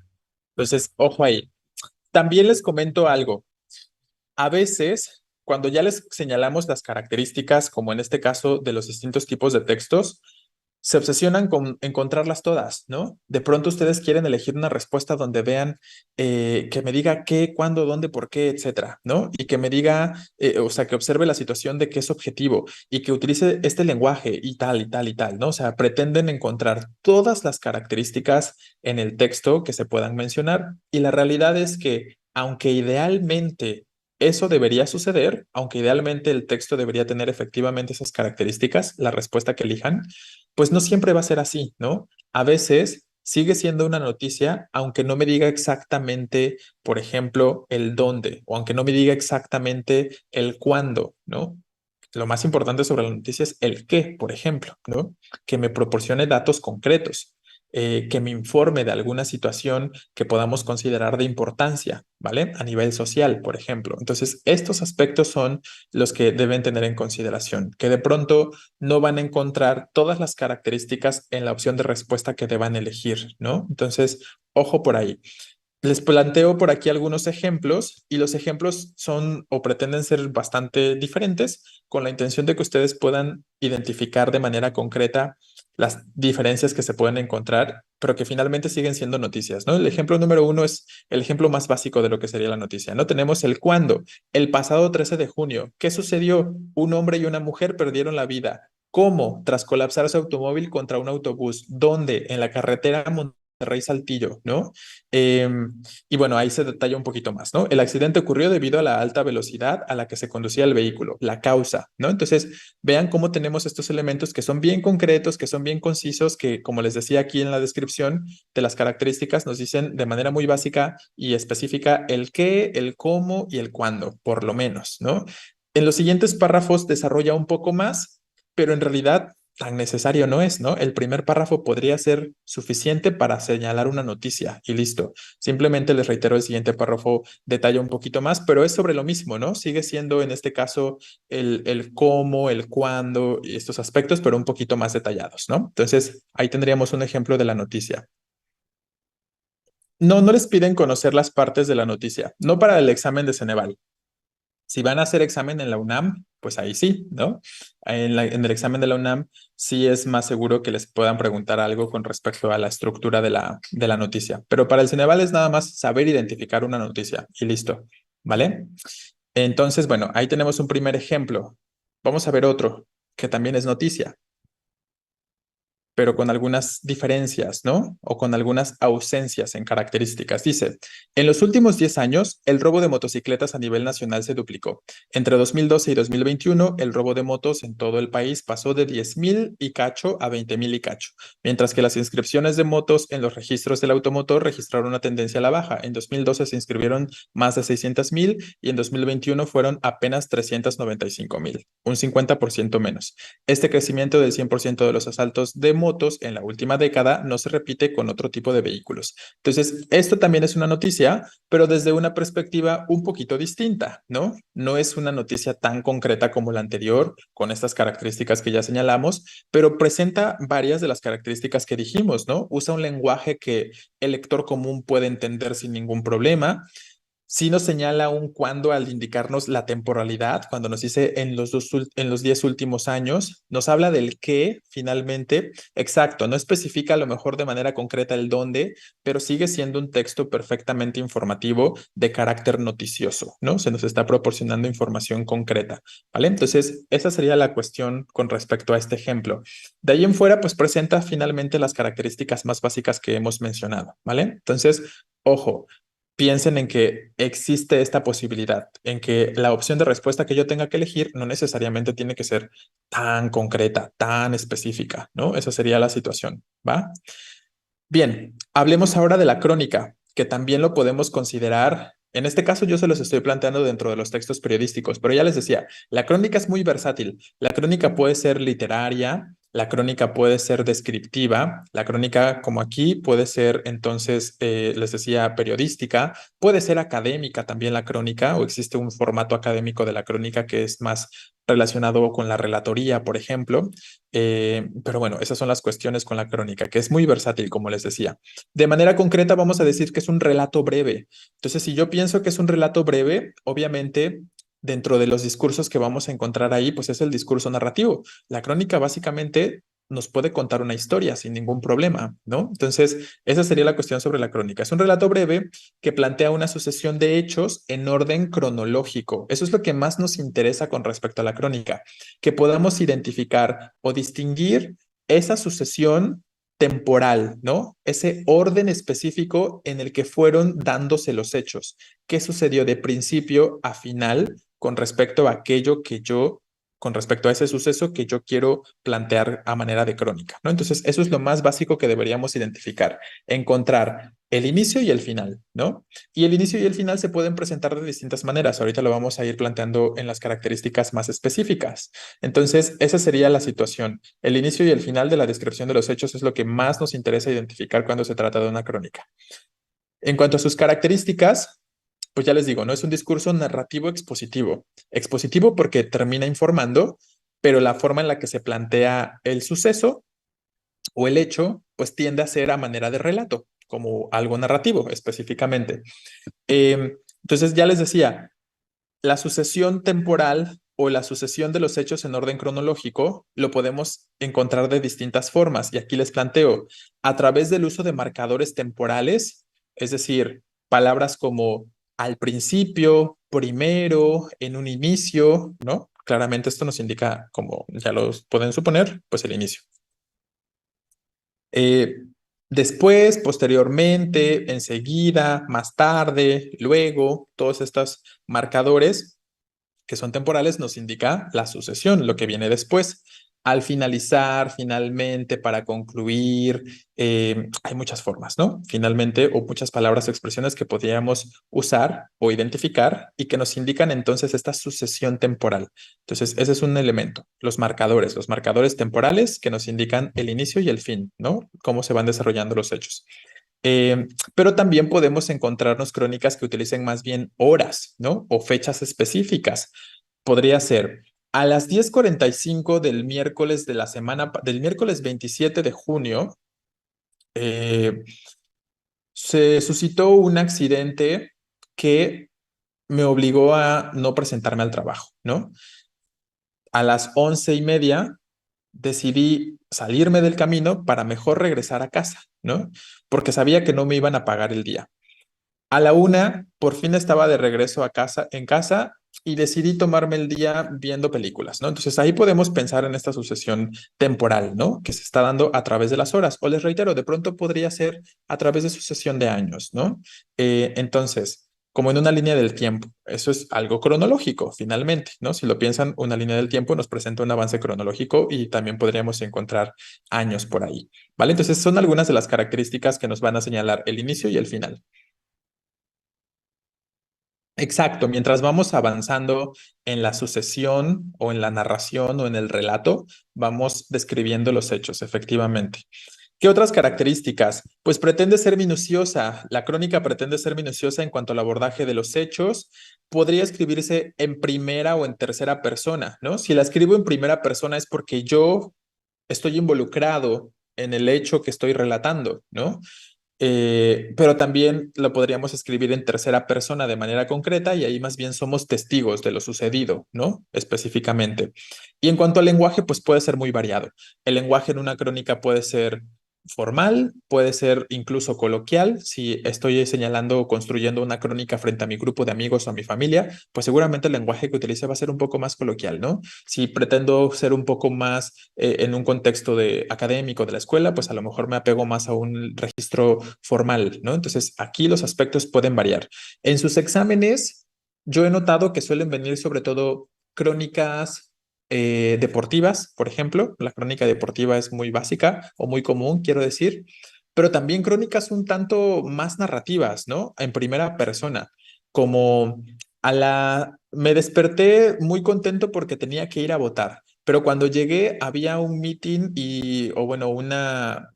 Entonces, ojo ahí. También les comento algo. A veces, cuando ya les señalamos las características, como en este caso de los distintos tipos de textos, se obsesionan con encontrarlas todas, ¿no? De pronto ustedes quieren elegir una respuesta donde vean que me diga qué, cuándo, dónde, por qué, etcétera, ¿no? Y que me diga, o sea, que observe la situación de que es objetivo y que utilice este lenguaje y tal, y tal, y tal, ¿no? O sea, pretenden encontrar todas las características en el texto que se puedan mencionar y la realidad es que, aunque idealmente eso debería suceder, aunque idealmente el texto debería tener efectivamente esas características, la respuesta que elijan, pues no siempre va a ser así, ¿no? A veces sigue siendo una noticia, aunque no me diga exactamente, por ejemplo, el dónde, o aunque no me diga exactamente el cuándo, ¿no? Lo más importante sobre la noticia es el qué, por ejemplo, ¿no? Que me proporcione datos concretos, que me informe de alguna situación que podamos considerar de importancia, ¿vale? A nivel social, por ejemplo. Entonces, estos aspectos son los que deben tener en consideración, que de pronto no van a encontrar todas las características en la opción de respuesta que deban elegir, ¿no? Entonces, ojo por ahí. Les planteo por aquí algunos ejemplos y los ejemplos son o pretenden ser bastante diferentes con la intención de que ustedes puedan identificar de manera concreta las diferencias que se pueden encontrar, pero que finalmente siguen siendo noticias, ¿no? El ejemplo número uno es el ejemplo más básico de lo que sería la noticia, ¿no? Tenemos el cuándo, el pasado 13 de junio. ¿Qué sucedió? Un hombre y una mujer perdieron la vida. ¿Cómo? Tras colapsar su automóvil contra un autobús. ¿Dónde? En la carretera Monterrey Saltillo, ¿no? Eh, y bueno, ahí se detalla un poquito más, ¿no? El accidente ocurrió debido a la alta velocidad a la que se conducía el vehículo, la causa, ¿no? Entonces, vean cómo tenemos estos elementos que son bien concretos, que son bien concisos, que como les decía aquí en la descripción de las características, nos dicen de manera muy básica y específica el qué, el cómo y el cuándo, por lo menos, ¿no? En los siguientes párrafos desarrolla un poco más, pero en realidad tan necesario no es, ¿no? El primer párrafo podría ser suficiente para señalar una noticia y listo. Simplemente les reitero, el siguiente párrafo detalla un poquito más, pero es sobre lo mismo, ¿no? Sigue siendo en este caso el cómo, el cuándo y estos aspectos, pero un poquito más detallados, ¿no? Entonces, ahí tendríamos un ejemplo de la noticia. No, no les piden conocer las partes de la noticia, no para el examen de Ceneval. Si van a hacer examen en la UNAM, pues ahí sí, ¿no? En el examen de la UNAM sí es más seguro que les puedan preguntar algo con respecto a la estructura de la noticia. Pero para el Ceneval es nada más saber identificar una noticia y listo, ¿vale? Entonces, bueno, ahí tenemos un primer ejemplo. Vamos a ver otro que también es noticia, pero con algunas diferencias, ¿no? O con algunas ausencias en características. Dice, en los últimos 10 años, el robo de motocicletas a nivel nacional se duplicó. Entre 2012 y 2021, el robo de motos en todo el país pasó de 10,000 y cacho a 20,000 y cacho, mientras que las inscripciones de motos en los registros del automotor registraron una tendencia a la baja. En 2012 se inscribieron más de 600,000 y en 2021 fueron apenas 395,000, un 50% menos. Este crecimiento del 100% de los asaltos de motos en la última década no se repite con otro tipo de vehículos. Entonces, esto también es una noticia, pero desde una perspectiva un poquito distinta, ¿no? No es una noticia tan concreta como la anterior, con estas características que ya señalamos, pero presenta varias de las características que dijimos, ¿no? Usa un lenguaje que el lector común puede entender sin ningún problema. Sí nos señala un cuándo al indicarnos la temporalidad, cuando nos dice en los 10 últimos años, nos habla del qué finalmente, exacto, no especifica a lo mejor de manera concreta el dónde, pero sigue siendo un texto perfectamente informativo de carácter noticioso, ¿no? Se nos está proporcionando información concreta, ¿vale? Entonces, esa sería la cuestión con respecto a este ejemplo. De ahí en fuera, pues presenta finalmente las características más básicas que hemos mencionado, ¿vale? Entonces, ojo, piensen en que existe esta posibilidad, en que la opción de respuesta que yo tenga que elegir no necesariamente tiene que ser tan concreta, tan específica, ¿no? Esa sería la situación, ¿va? Bien, hablemos ahora de la crónica, que también lo podemos considerar. En este caso yo se los estoy planteando dentro de los textos periodísticos, pero ya les decía, la crónica es muy versátil. La crónica puede ser literaria, la crónica puede ser descriptiva, la crónica, como aquí, puede ser entonces, les decía, periodística, puede ser académica también la crónica, o existe un formato académico de la crónica que es más relacionado con la relatoría, por ejemplo. Pero bueno, esas son las cuestiones con la crónica, que es muy versátil, como les decía. De manera concreta, vamos a decir que es un relato breve. Entonces, si yo pienso que es un relato breve, obviamente, dentro de los discursos que vamos a encontrar ahí, pues es el discurso narrativo. La crónica básicamente nos puede contar una historia sin ningún problema, ¿no? Entonces, esa sería la cuestión sobre la crónica. Es un relato breve que plantea una sucesión de hechos en orden cronológico. Eso es lo que más nos interesa con respecto a la crónica, que podamos identificar o distinguir esa sucesión temporal, ¿no? Ese orden específico en el que fueron dándose los hechos. ¿Qué sucedió de principio a final con respecto a aquello que yo, con respecto a ese suceso que yo quiero plantear a manera de crónica, ¿no? Entonces, eso es lo más básico que deberíamos identificar, encontrar el inicio y el final, ¿no? Y el inicio y el final se pueden presentar de distintas maneras. Ahorita lo vamos a ir planteando en las características más específicas. Entonces, esa sería la situación. El inicio y el final de la descripción de los hechos es lo que más nos interesa identificar cuando se trata de una crónica. En cuanto a sus características, pues ya les digo, no es un discurso narrativo expositivo. Expositivo porque termina informando, pero la forma en la que se plantea el suceso o el hecho, pues tiende a ser a manera de relato, como algo narrativo específicamente. Entonces, ya les decía, la sucesión temporal o la sucesión de los hechos en orden cronológico lo podemos encontrar de distintas formas. Y aquí les planteo, a través del uso de marcadores temporales, es decir, palabras como al principio, primero, en un inicio, ¿no? Claramente esto nos indica, como ya los pueden suponer, pues el inicio. Eh, Después, posteriormente, enseguida, más tarde, luego, todos estos marcadores que son temporales nos indica la sucesión, lo que viene después. Al finalizar, finalmente, para concluir, hay muchas formas, ¿no? Finalmente, o muchas palabras o expresiones que podríamos usar o identificar y que nos indican entonces esta sucesión temporal. Entonces, ese es un elemento, los marcadores temporales que nos indican el inicio y el fin, ¿no? Cómo se van desarrollando los hechos. Pero también podemos encontrarnos crónicas que utilicen más bien horas, ¿no? O fechas específicas. Podría ser a las 10:45 del miércoles de la semana, del miércoles 27 de junio, eh, se suscitó un accidente que me obligó a no presentarme al trabajo, ¿no? A las 11:30 decidí salirme del camino para mejor regresar a casa, ¿no? Porque sabía que no me iban a pagar el día. A la 1, por fin estaba de regreso a casa, en casa, y decidí tomarme el día viendo películas, ¿no? Entonces ahí podemos pensar en esta sucesión temporal, ¿no? Que se está dando a través de las horas. O les reitero, de pronto podría ser a través de sucesión de años, ¿no? Entonces, como en una línea del tiempo, eso es algo cronológico, finalmente, ¿no? Si lo piensan, una línea del tiempo nos presenta un avance cronológico y también podríamos encontrar años por ahí, ¿vale? Entonces son algunas de las características que nos van a señalar el inicio y el final. Exacto, mientras vamos avanzando en la sucesión o en la narración o en el relato, vamos describiendo los hechos, efectivamente. ¿Qué otras características? Pues pretende ser minuciosa. La crónica pretende ser minuciosa en cuanto al abordaje de los hechos. Podría escribirse en primera o en tercera persona, ¿no? Si la escribo en primera persona es porque yo estoy involucrado en el hecho que estoy relatando, ¿no? Pero también lo podríamos escribir en tercera persona de manera concreta y ahí más bien somos testigos de lo sucedido, ¿no? Específicamente. Y en cuanto al lenguaje, pues puede ser muy variado. El lenguaje en una crónica puede ser formal, puede ser incluso coloquial. Si estoy señalando o construyendo una crónica frente a mi grupo de amigos o a mi familia, pues seguramente el lenguaje que utilice va a ser un poco más coloquial, ¿no? Si pretendo ser un poco más en un contexto de académico de la escuela, pues a lo mejor me apego más a un registro formal, ¿no? Entonces, aquí los aspectos pueden variar. En sus exámenes, yo he notado que suelen venir sobre todo crónicas deportivas, por ejemplo. La crónica deportiva es muy básica o muy común, quiero decir, pero también crónicas un tanto más narrativas, ¿no? En primera persona, como me desperté muy contento porque tenía que ir a votar, pero cuando llegué había un meeting o bueno, una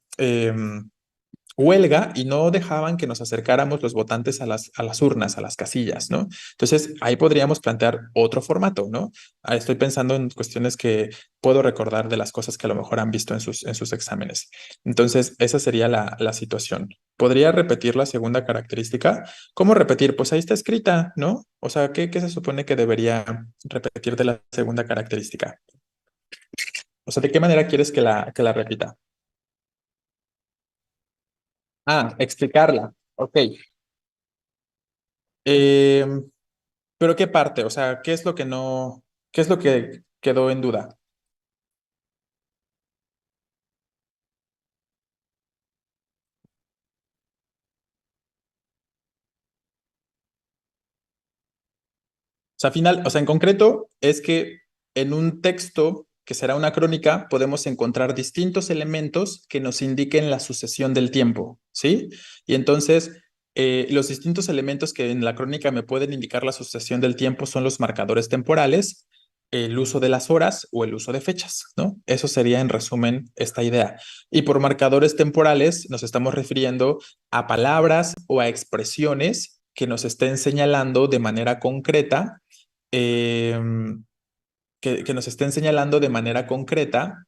huelga y no dejaban que nos acercáramos los votantes a las urnas, a las casillas, ¿no? Entonces, ahí podríamos plantear otro formato, ¿no? Estoy pensando en cuestiones que puedo recordar de las cosas que a lo mejor han visto en sus exámenes. Entonces, esa sería la situación. ¿Podría repetir la segunda característica? ¿Cómo repetir? Pues ahí está escrita, ¿no? O sea, ¿qué se supone que debería repetir de la segunda característica? O sea, ¿de qué manera quieres que la repita? Ah, explicarla. Ok. Eh, pero ¿qué parte? O sea, ¿qué es lo que no, qué es lo que quedó en duda? O sea, final, o sea, en concreto es que en un texto que será una crónica podemos encontrar distintos elementos que nos indiquen la sucesión del tiempo, ¿sí? Y entonces, los distintos elementos que en la crónica me pueden indicar la sucesión del tiempo son los marcadores temporales, el uso de las horas o el uso de fechas, ¿no? Eso sería en resumen esta idea. Y por marcadores temporales nos estamos refiriendo a palabras o a expresiones que nos estén señalando de manera concreta eh, que nos estén señalando de manera concreta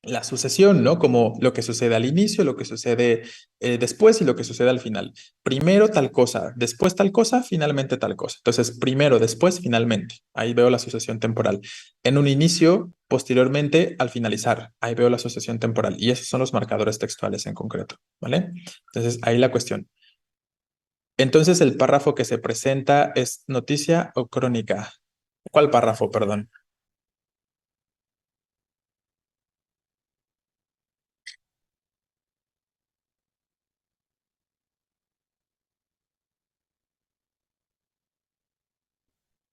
la sucesión, ¿no? Como lo que sucede al inicio, lo que sucede después y lo que sucede al final. Primero tal cosa, después tal cosa, finalmente tal cosa. Entonces, primero, después, finalmente. Ahí veo la sucesión temporal. En un inicio, posteriormente, al finalizar. Ahí veo la sucesión temporal. Y esos son los marcadores textuales en concreto, ¿vale? Entonces, ahí la cuestión. Entonces, el párrafo que se presenta es noticia o crónica. ¿Cuál párrafo, perdón?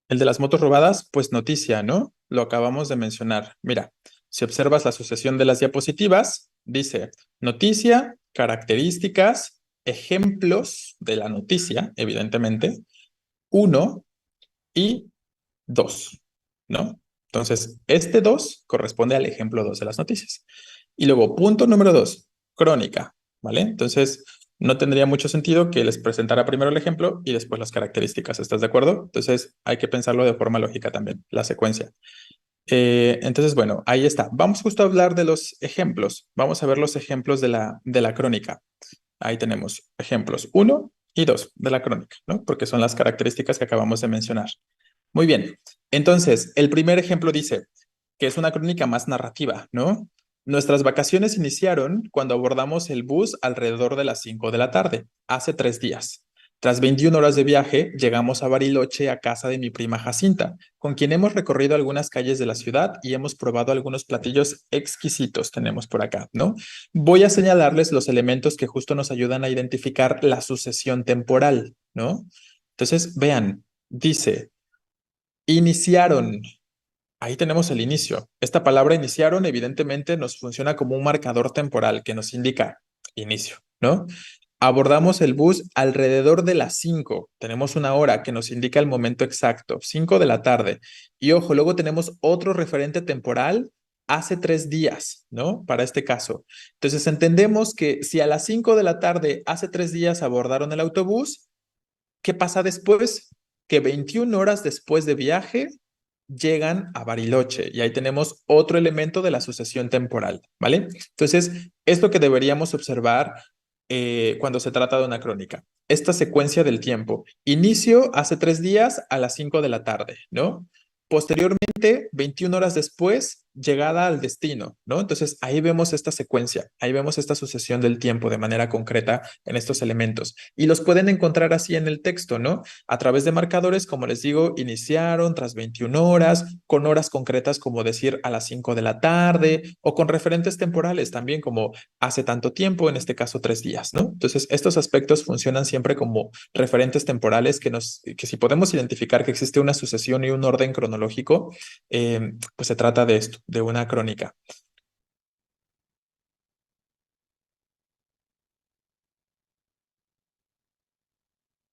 El de las motos robadas, pues noticia, ¿no? Lo acabamos de mencionar. Mira, si observas la asociación de las diapositivas, dice noticia, características, ejemplos de la noticia, evidentemente, uno y dos, ¿no? Entonces, este dos corresponde al ejemplo dos de las noticias. Y luego, punto número dos, crónica, ¿vale? Entonces, no tendría mucho sentido que les presentara primero el ejemplo y después las características, ¿estás de acuerdo? Entonces, hay que pensarlo de forma lógica también, la secuencia. Entonces, bueno, ahí está. Vamos justo a hablar de los ejemplos. Vamos a ver los ejemplos de la crónica. Ahí tenemos ejemplos uno y 2 de la crónica, ¿no? Porque son las características que acabamos de mencionar. Muy bien. Entonces, el primer ejemplo dice que es una crónica más narrativa, ¿no? Nuestras vacaciones iniciaron cuando abordamos el bus alrededor de las 5 de la tarde, hace 3 días. Tras 21 horas de viaje, llegamos a Bariloche a casa de mi prima Jacinta, con quien hemos recorrido algunas calles de la ciudad y hemos probado algunos platillos exquisitos tenemos por acá, ¿no? Voy a señalarles los elementos que justo nos ayudan a identificar la sucesión temporal, ¿no? Entonces, vean, dice, iniciaron. Ahí tenemos el inicio. Esta palabra iniciaron evidentemente nos funciona como un marcador temporal que nos indica inicio, ¿no? Abordamos el bus alrededor de las 5. Tenemos una hora que nos indica el momento exacto, 5 de la tarde. Y ojo, luego tenemos otro referente temporal hace 3 días, ¿no? Para este caso. Entonces entendemos que si a las 5 de la tarde hace 3 días abordaron el autobús, ¿qué pasa después? Que 21 horas después de viaje llegan a Bariloche y ahí tenemos otro elemento de la sucesión temporal, ¿vale? Entonces, es lo que deberíamos observar cuando se trata de una crónica. Esta secuencia del tiempo. Inicio hace 3 días a las 5 de la tarde, ¿no? Posteriormente, 21 horas después, llegada al destino, ¿no? Entonces, ahí vemos esta secuencia, ahí vemos esta sucesión del tiempo de manera concreta en estos elementos. Y los pueden encontrar así en el texto, ¿no? A través de marcadores, como les digo, iniciaron tras 21 horas, con horas concretas como decir a las 5 de la tarde, o con referentes temporales también como hace tanto tiempo, en este caso 3 días, ¿no? Entonces, estos aspectos funcionan siempre como referentes temporales que si podemos identificar que existe una sucesión y un orden cronológico, pues se trata de esto, de una crónica.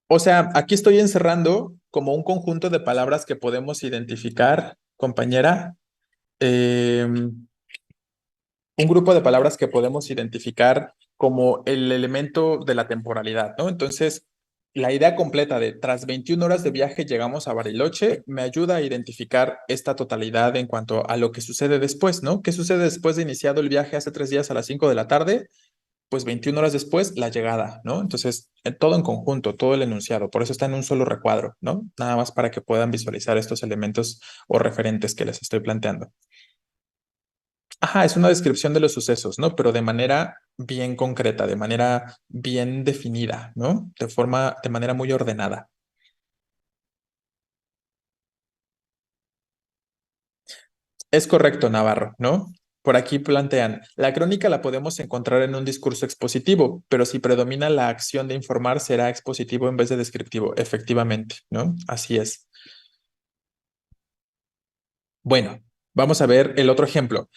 O sea, aquí estoy encerrando como un conjunto de palabras que podemos identificar, compañera, un grupo de palabras que podemos identificar como el elemento de la temporalidad, ¿no? Entonces, la idea completa de tras 21 horas de viaje llegamos a Bariloche me ayuda a identificar esta totalidad en cuanto a lo que sucede después, ¿no? ¿Qué sucede después de iniciado el viaje hace 3 días a las 5 de la tarde? Pues 21 horas después, la llegada, ¿no? Entonces, todo en conjunto, todo el enunciado, por eso está en un solo recuadro, ¿no? Nada más para que puedan visualizar estos elementos o referentes que les estoy planteando. Ajá, es una descripción de los sucesos, ¿no? Pero de manera bien concreta, de manera bien definida, ¿no? De manera muy ordenada. Es correcto, Navarro, ¿no? Por aquí plantean, la crónica la podemos encontrar en un discurso expositivo, pero si predomina la acción de informar, será expositivo en vez de descriptivo, efectivamente, ¿no? Así es. Bueno, vamos a ver el otro ejemplo.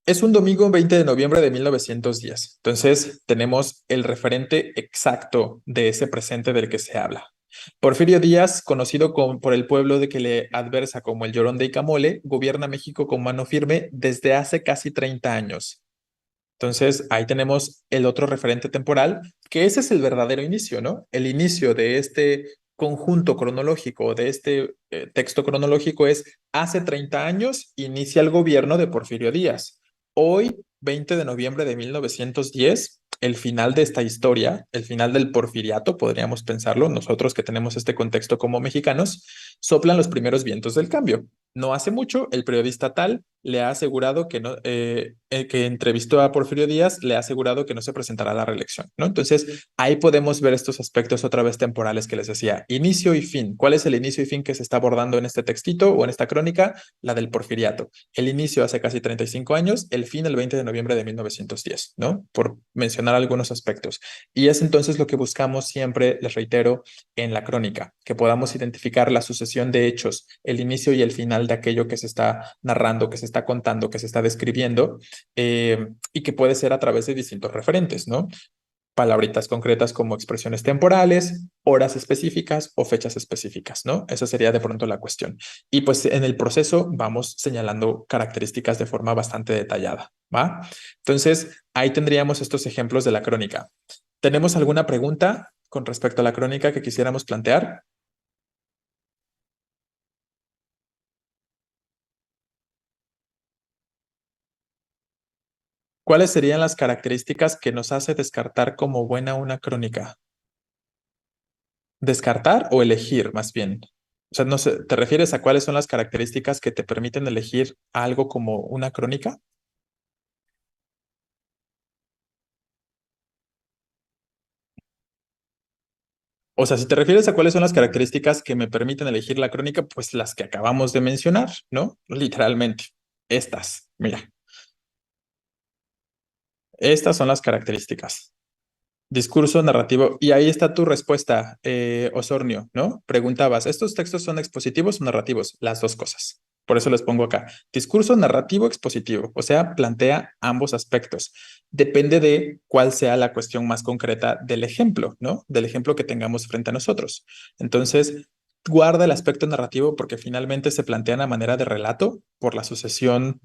Es un domingo 20 de noviembre de 1910. Entonces, tenemos el referente exacto de ese presente del que se habla. Porfirio Díaz, conocido por el pueblo de que le adversa como el Llorón de Icamole, gobierna México con mano firme desde hace casi 30 años. Entonces, ahí tenemos el otro referente temporal, que ese es el verdadero inicio, ¿no? El inicio de este conjunto cronológico, de este texto cronológico es hace 30 años inicia el gobierno de Porfirio Díaz. Hoy, 20 de noviembre de 1910, el final de esta historia, el final del porfiriato, podríamos pensarlo, nosotros que tenemos este contexto como mexicanos, soplan los primeros vientos del cambio. No hace mucho, el periodista tal le ha asegurado que no, el que entrevistó a Porfirio Díaz le ha asegurado que no se presentará a la reelección, ¿no? Entonces, ahí podemos ver estos aspectos otra vez temporales que les decía, inicio y fin. ¿Cuál es el inicio y fin que se está abordando en este textito o en esta crónica? La del porfiriato. El inicio hace casi 35 años, el fin el 20 de noviembre de 1910, ¿no? Por mencionar algunos aspectos. Y es entonces lo que buscamos siempre, les reitero, en la crónica, que podamos identificar la sucesión de hechos, el inicio y el final de aquello que se está narrando, que se está contando, que se está describiendo, y que puede ser a través de distintos referentes, ¿no? Palabritas concretas como expresiones temporales, horas específicas o fechas específicas, ¿no? Esa sería de pronto la cuestión. Y pues en el proceso vamos señalando características de forma bastante detallada, ¿va? Entonces, ahí tendríamos estos ejemplos de la crónica. ¿Tenemos alguna pregunta con respecto a la crónica que quisiéramos plantear? ¿Cuáles serían las características que nos hace descartar como buena una crónica? Descartar o elegir, más bien. O sea, no sé, ¿te refieres a cuáles son las características que te permiten elegir algo como una crónica? O sea, si te refieres a cuáles son las características que me permiten elegir la crónica, pues las que acabamos de mencionar, ¿no? Literalmente. Estas, mira, estas son las características. Discurso narrativo. Y ahí está tu respuesta, Osornio, ¿no? Preguntabas, ¿estos textos son expositivos o narrativos? Las dos cosas. Por eso les pongo acá. Discurso narrativo expositivo, o sea, plantea ambos aspectos. Depende de cuál sea la cuestión más concreta del ejemplo, ¿no? Del ejemplo que tengamos frente a nosotros. Entonces, guarda el aspecto narrativo porque finalmente se plantea a manera de relato por la sucesión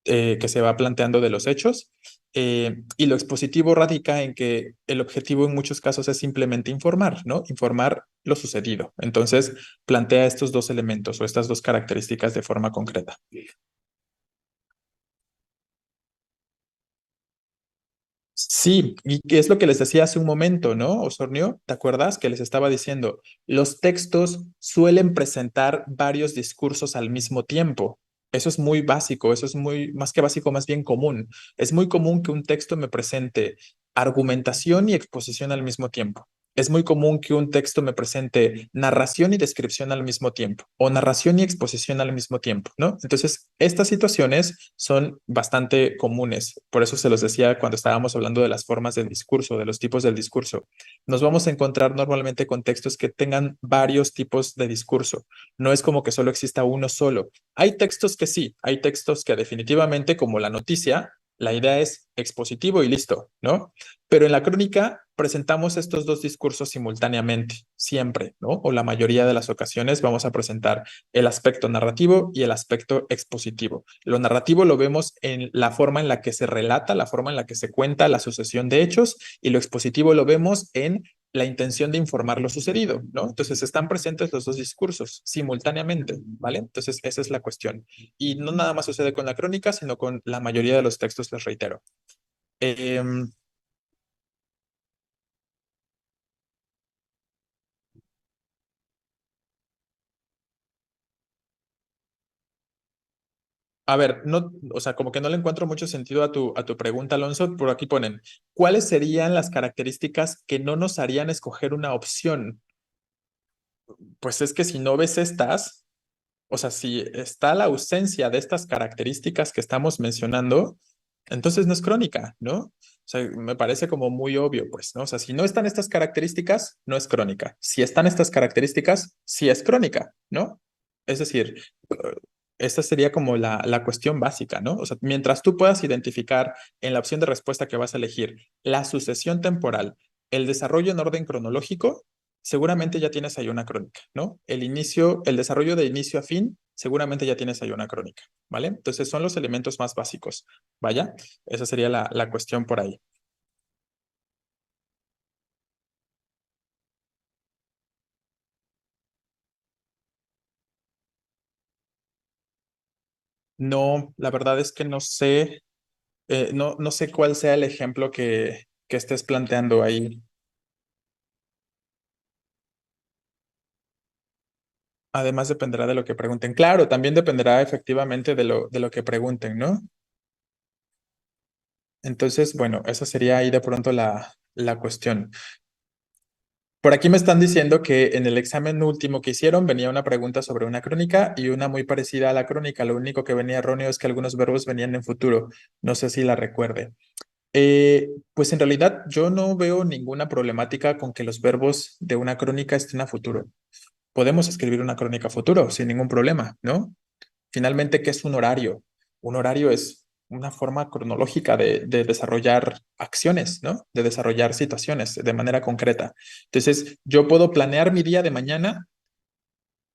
que se va planteando de los hechos y lo expositivo radica en que el objetivo en muchos casos es simplemente informar, ¿no? Informar lo sucedido. Entonces, plantea estos dos elementos o estas dos características de forma concreta. Sí, y que es lo que les decía hace un momento, ¿no, Osornio? ¿Te acuerdas que les estaba diciendo? Los textos suelen presentar varios discursos al mismo tiempo. Eso es muy básico, eso es muy, más que básico, más bien común. Es muy común que un texto me presente argumentación y exposición al mismo tiempo. Es muy común que un texto me presente narración y descripción al mismo tiempo, o narración y exposición al mismo tiempo, ¿no? Entonces, estas situaciones son bastante comunes. Por eso se los decía cuando estábamos hablando de las formas del discurso, de los tipos del discurso. Nos vamos a encontrar normalmente con textos que tengan varios tipos de discurso. No es como que solo exista uno solo. Hay textos que sí, hay textos que definitivamente, como la noticia, la idea es expositivo y listo, ¿no? Pero en la crónica presentamos estos dos discursos simultáneamente, siempre, ¿no? O la mayoría de las ocasiones vamos a presentar el aspecto narrativo y el aspecto expositivo. Lo narrativo lo vemos en la forma en la que se relata, la forma en la que se cuenta la sucesión de hechos, y lo expositivo lo vemos en la intención de informar lo sucedido, ¿no? Entonces están presentes los dos discursos simultáneamente, ¿vale? Entonces esa es la cuestión. Y no nada más sucede con la crónica, sino con la mayoría de los textos, les reitero. Eh, A ver, no, o sea, como que no le encuentro mucho sentido a tu pregunta, Alonso. Por aquí ponen, ¿cuáles serían las características que no nos harían escoger una opción? Pues es que si no ves estas, o sea, si está la ausencia de estas características que estamos mencionando, entonces no es crónica, ¿no? O sea, me parece como muy obvio, pues, ¿no? O sea, si no están estas características, no es crónica. Si están estas características, sí es crónica, ¿no? Es decir, esta sería como la cuestión básica, ¿no? O sea, mientras tú puedas identificar en la opción de respuesta que vas a elegir la sucesión temporal, el desarrollo en orden cronológico, seguramente ya tienes ahí una crónica, ¿no? El inicio, el desarrollo de inicio a fin, seguramente ya tienes ahí una crónica, ¿vale? Entonces son los elementos más básicos, vaya, esa sería la cuestión por ahí. No, la verdad es que no sé, no sé cuál sea el ejemplo que estés planteando ahí. Además dependerá de lo que pregunten. Claro, también dependerá efectivamente de lo que pregunten, ¿no? Entonces, bueno, esa sería ahí de pronto la cuestión. Por aquí me están diciendo que en el examen último que hicieron venía una pregunta sobre una crónica y una muy parecida a la crónica. Lo único que venía erróneo es que algunos verbos venían en futuro. No sé si la recuerde. Pues en realidad yo no veo ninguna problemática con que los verbos de una crónica estén a futuro. Podemos escribir una crónica a futuro sin ningún problema, ¿no? Finalmente, ¿qué es un horario? Un horario es una forma cronológica de desarrollar acciones, ¿no? De desarrollar situaciones de manera concreta. Entonces, yo puedo planear mi día de mañana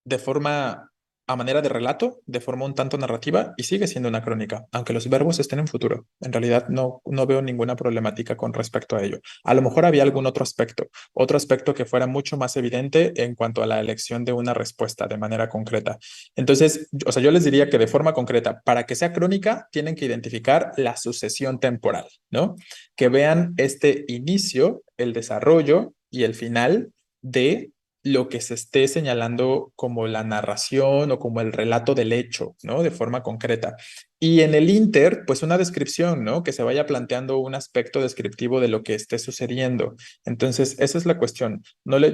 de forma, a manera de relato, de forma un tanto narrativa, y sigue siendo una crónica, aunque los verbos estén en futuro. En realidad no veo ninguna problemática con respecto a ello. A lo mejor había algún otro aspecto que fuera mucho más evidente en cuanto a la elección de una respuesta de manera concreta. Entonces, o sea, yo les diría que de forma concreta, para que sea crónica, tienen que identificar la sucesión temporal, ¿no? Que vean este inicio, el desarrollo y el final de lo que se esté señalando como la narración o como el relato del hecho, ¿no? De forma concreta. Y en el inter, pues una descripción, ¿no? Que se vaya planteando un aspecto descriptivo de lo que esté sucediendo. Entonces, esa es la cuestión.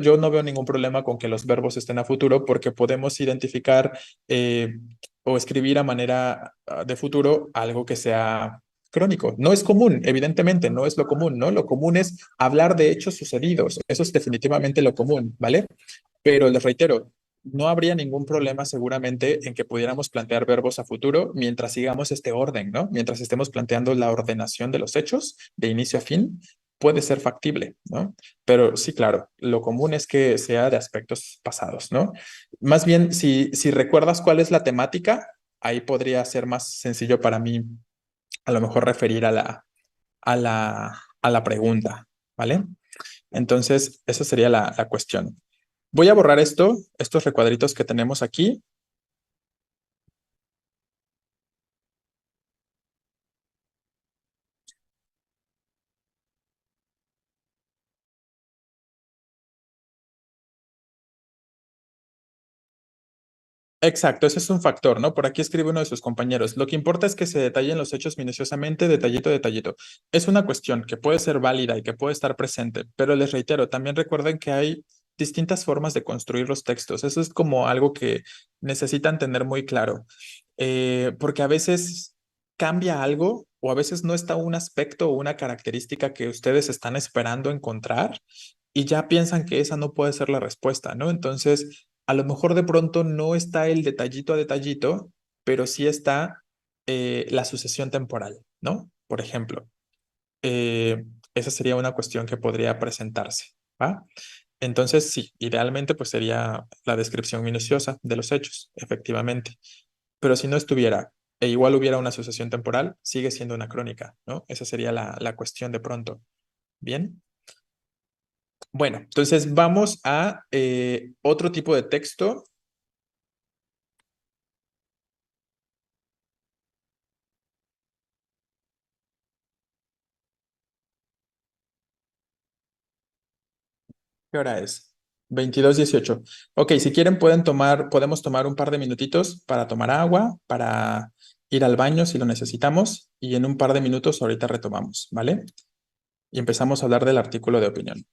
Yo no veo ningún problema con que los verbos estén a futuro porque podemos identificar o escribir a manera de futuro algo que sea crónico. No es común, evidentemente, no es lo común, ¿no? Lo común es hablar de hechos sucedidos. Eso es definitivamente lo común, ¿vale? Pero les reitero, no habría ningún problema seguramente en que pudiéramos plantear verbos a futuro mientras sigamos este orden, ¿no? Mientras estemos planteando la ordenación de los hechos de inicio a fin, puede ser factible, ¿no? Pero sí, claro, lo común es que sea de aspectos pasados, ¿no? Más bien, si recuerdas cuál es la temática, ahí podría ser más sencillo para mí a lo mejor referir a la pregunta, ¿vale? Entonces, esa sería la cuestión. Voy a borrar estos recuadritos que tenemos aquí. Exacto, ese es un factor, ¿no? Por aquí escribe uno de sus compañeros. Lo que importa es que se detallen los hechos minuciosamente, detallito a detallito. Es una cuestión que puede ser válida y que puede estar presente, pero les reitero, también recuerden que hay distintas formas de construir los textos. Eso es como algo que necesitan tener muy claro. Porque a veces cambia algo o a veces no está un aspecto o una característica que ustedes están esperando encontrar y ya piensan que esa no puede ser la respuesta, ¿no? Entonces, a lo mejor de pronto no está el detallito a detallito, pero sí está la sucesión temporal, ¿no? Por ejemplo, eh, esa sería una cuestión que podría presentarse, ¿va? Entonces, sí, idealmente pues sería la descripción minuciosa de los hechos, efectivamente. Pero si no estuviera e igual hubiera una asociación temporal, sigue siendo una crónica, ¿no? Esa sería la cuestión de pronto. Bien. Bueno, entonces vamos a otro tipo de texto. ¿Qué hora es? 22:18. Ok, si quieren podemos tomar un par de minutitos para tomar agua, para ir al baño si lo necesitamos y en un par de minutos ahorita retomamos, ¿vale? Y empezamos a hablar del artículo de opinión.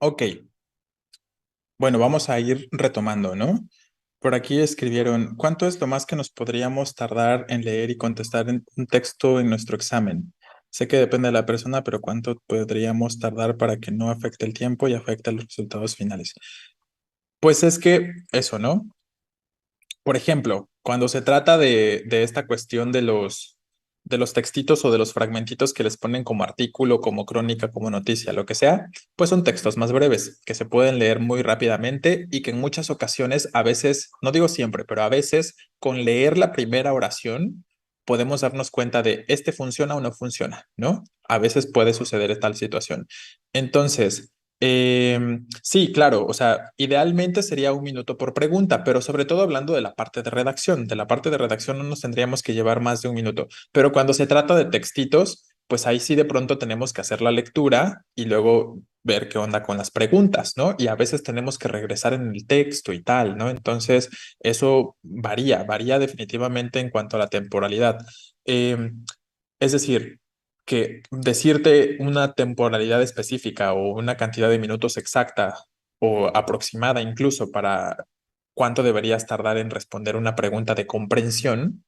Ok, bueno, vamos a ir retomando, ¿no? Por aquí escribieron, ¿cuánto es lo más que nos podríamos tardar en leer y contestar en un texto en nuestro examen? Sé que depende de la persona, pero ¿cuánto podríamos tardar para que no afecte el tiempo y afecte los resultados finales? Pues es que eso, ¿no? Por ejemplo, cuando se trata de esta cuestión de los textitos o de los fragmentitos que les ponen como artículo, como crónica, como noticia, lo que sea, pues son textos más breves que se pueden leer muy rápidamente y que en muchas ocasiones, a veces, no digo siempre, pero a veces con leer la primera oración podemos darnos cuenta de este funciona o no funciona, ¿no? A veces puede suceder tal situación. Entonces, sí, claro, o sea, idealmente sería un minuto por pregunta, pero sobre todo hablando de la parte de redacción no nos tendríamos que llevar más de un minuto, pero cuando se trata de textitos, pues ahí sí de pronto tenemos que hacer la lectura y luego ver qué onda con las preguntas, ¿no? Y a veces tenemos que regresar en el texto y tal, ¿no? Entonces, eso varía definitivamente en cuanto a la temporalidad. Es decir, que decirte una temporalidad específica o una cantidad de minutos exacta o aproximada incluso para cuánto deberías tardar en responder una pregunta de comprensión,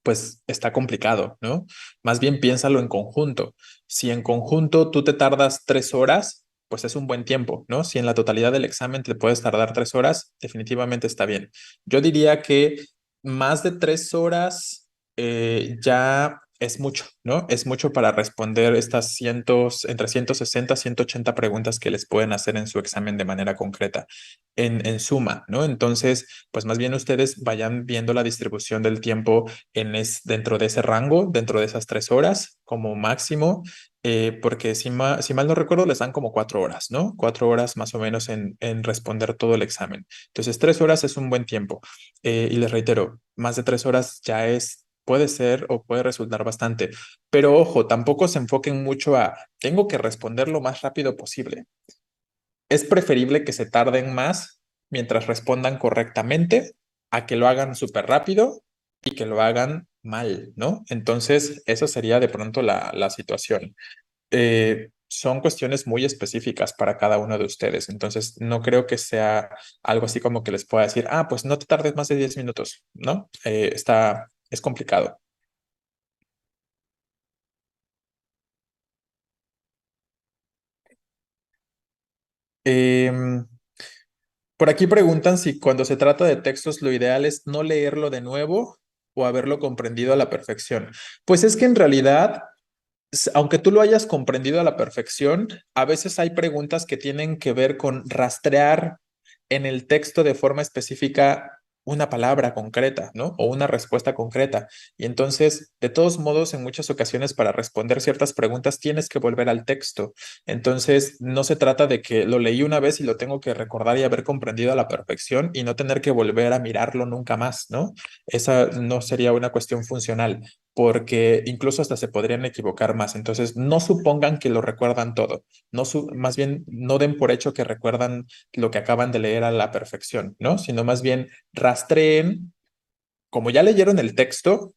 pues está complicado, ¿no? Más bien piénsalo en conjunto. Si en conjunto tú te tardas 3 horas, pues es un buen tiempo, ¿no? Si en la totalidad del examen te puedes tardar 3 horas, definitivamente está bien. Yo diría que más de 3 horas ya es mucho, ¿no? Es mucho para responder estas entre 160 y 180 preguntas que les pueden hacer en su examen de manera concreta, en suma, ¿no? Entonces, pues más bien ustedes vayan viendo la distribución del tiempo dentro de ese rango, dentro de esas 3 horas como máximo, porque si mal no recuerdo, les dan como 4 horas, ¿no? 4 horas más o menos en responder todo el examen. Entonces, 3 horas es un buen tiempo. Y les reitero, más de 3 horas ya puede ser o puede resultar bastante. Pero ojo, tampoco se enfoquen mucho a, tengo que responder lo más rápido posible. Es preferible que se tarden más mientras respondan correctamente a que lo hagan súper rápido y que lo hagan mal, ¿no? Entonces, esa sería de pronto la situación. Son cuestiones muy específicas para cada uno de ustedes, entonces no creo que sea algo así como que les pueda decir, ah, pues no te tardes más de 10 minutos, ¿no? Es complicado. Em, por aquí preguntan si cuando se trata de textos lo ideal es no leerlo de nuevo o haberlo comprendido a la perfección. Pues es que en realidad aunque tú lo hayas comprendido a la perfección, a veces hay preguntas que tienen que ver con rastrear en el texto de forma específica una palabra concreta, ¿no? O una respuesta concreta. Y entonces, de todos modos, en muchas ocasiones para responder ciertas preguntas tienes que volver al texto. Entonces, no se trata de que lo leí una vez y lo tengo que recordar y haber comprendido a la perfección y no tener que volver a mirarlo nunca más, ¿no? Esa no sería una cuestión funcional porque incluso hasta se podrían equivocar más. Entonces, no supongan que lo recuerdan todo, más bien no den por hecho que recuerdan lo que acaban de leer a la perfección, ¿no? Sino más bien rastreen, como ya leyeron el texto,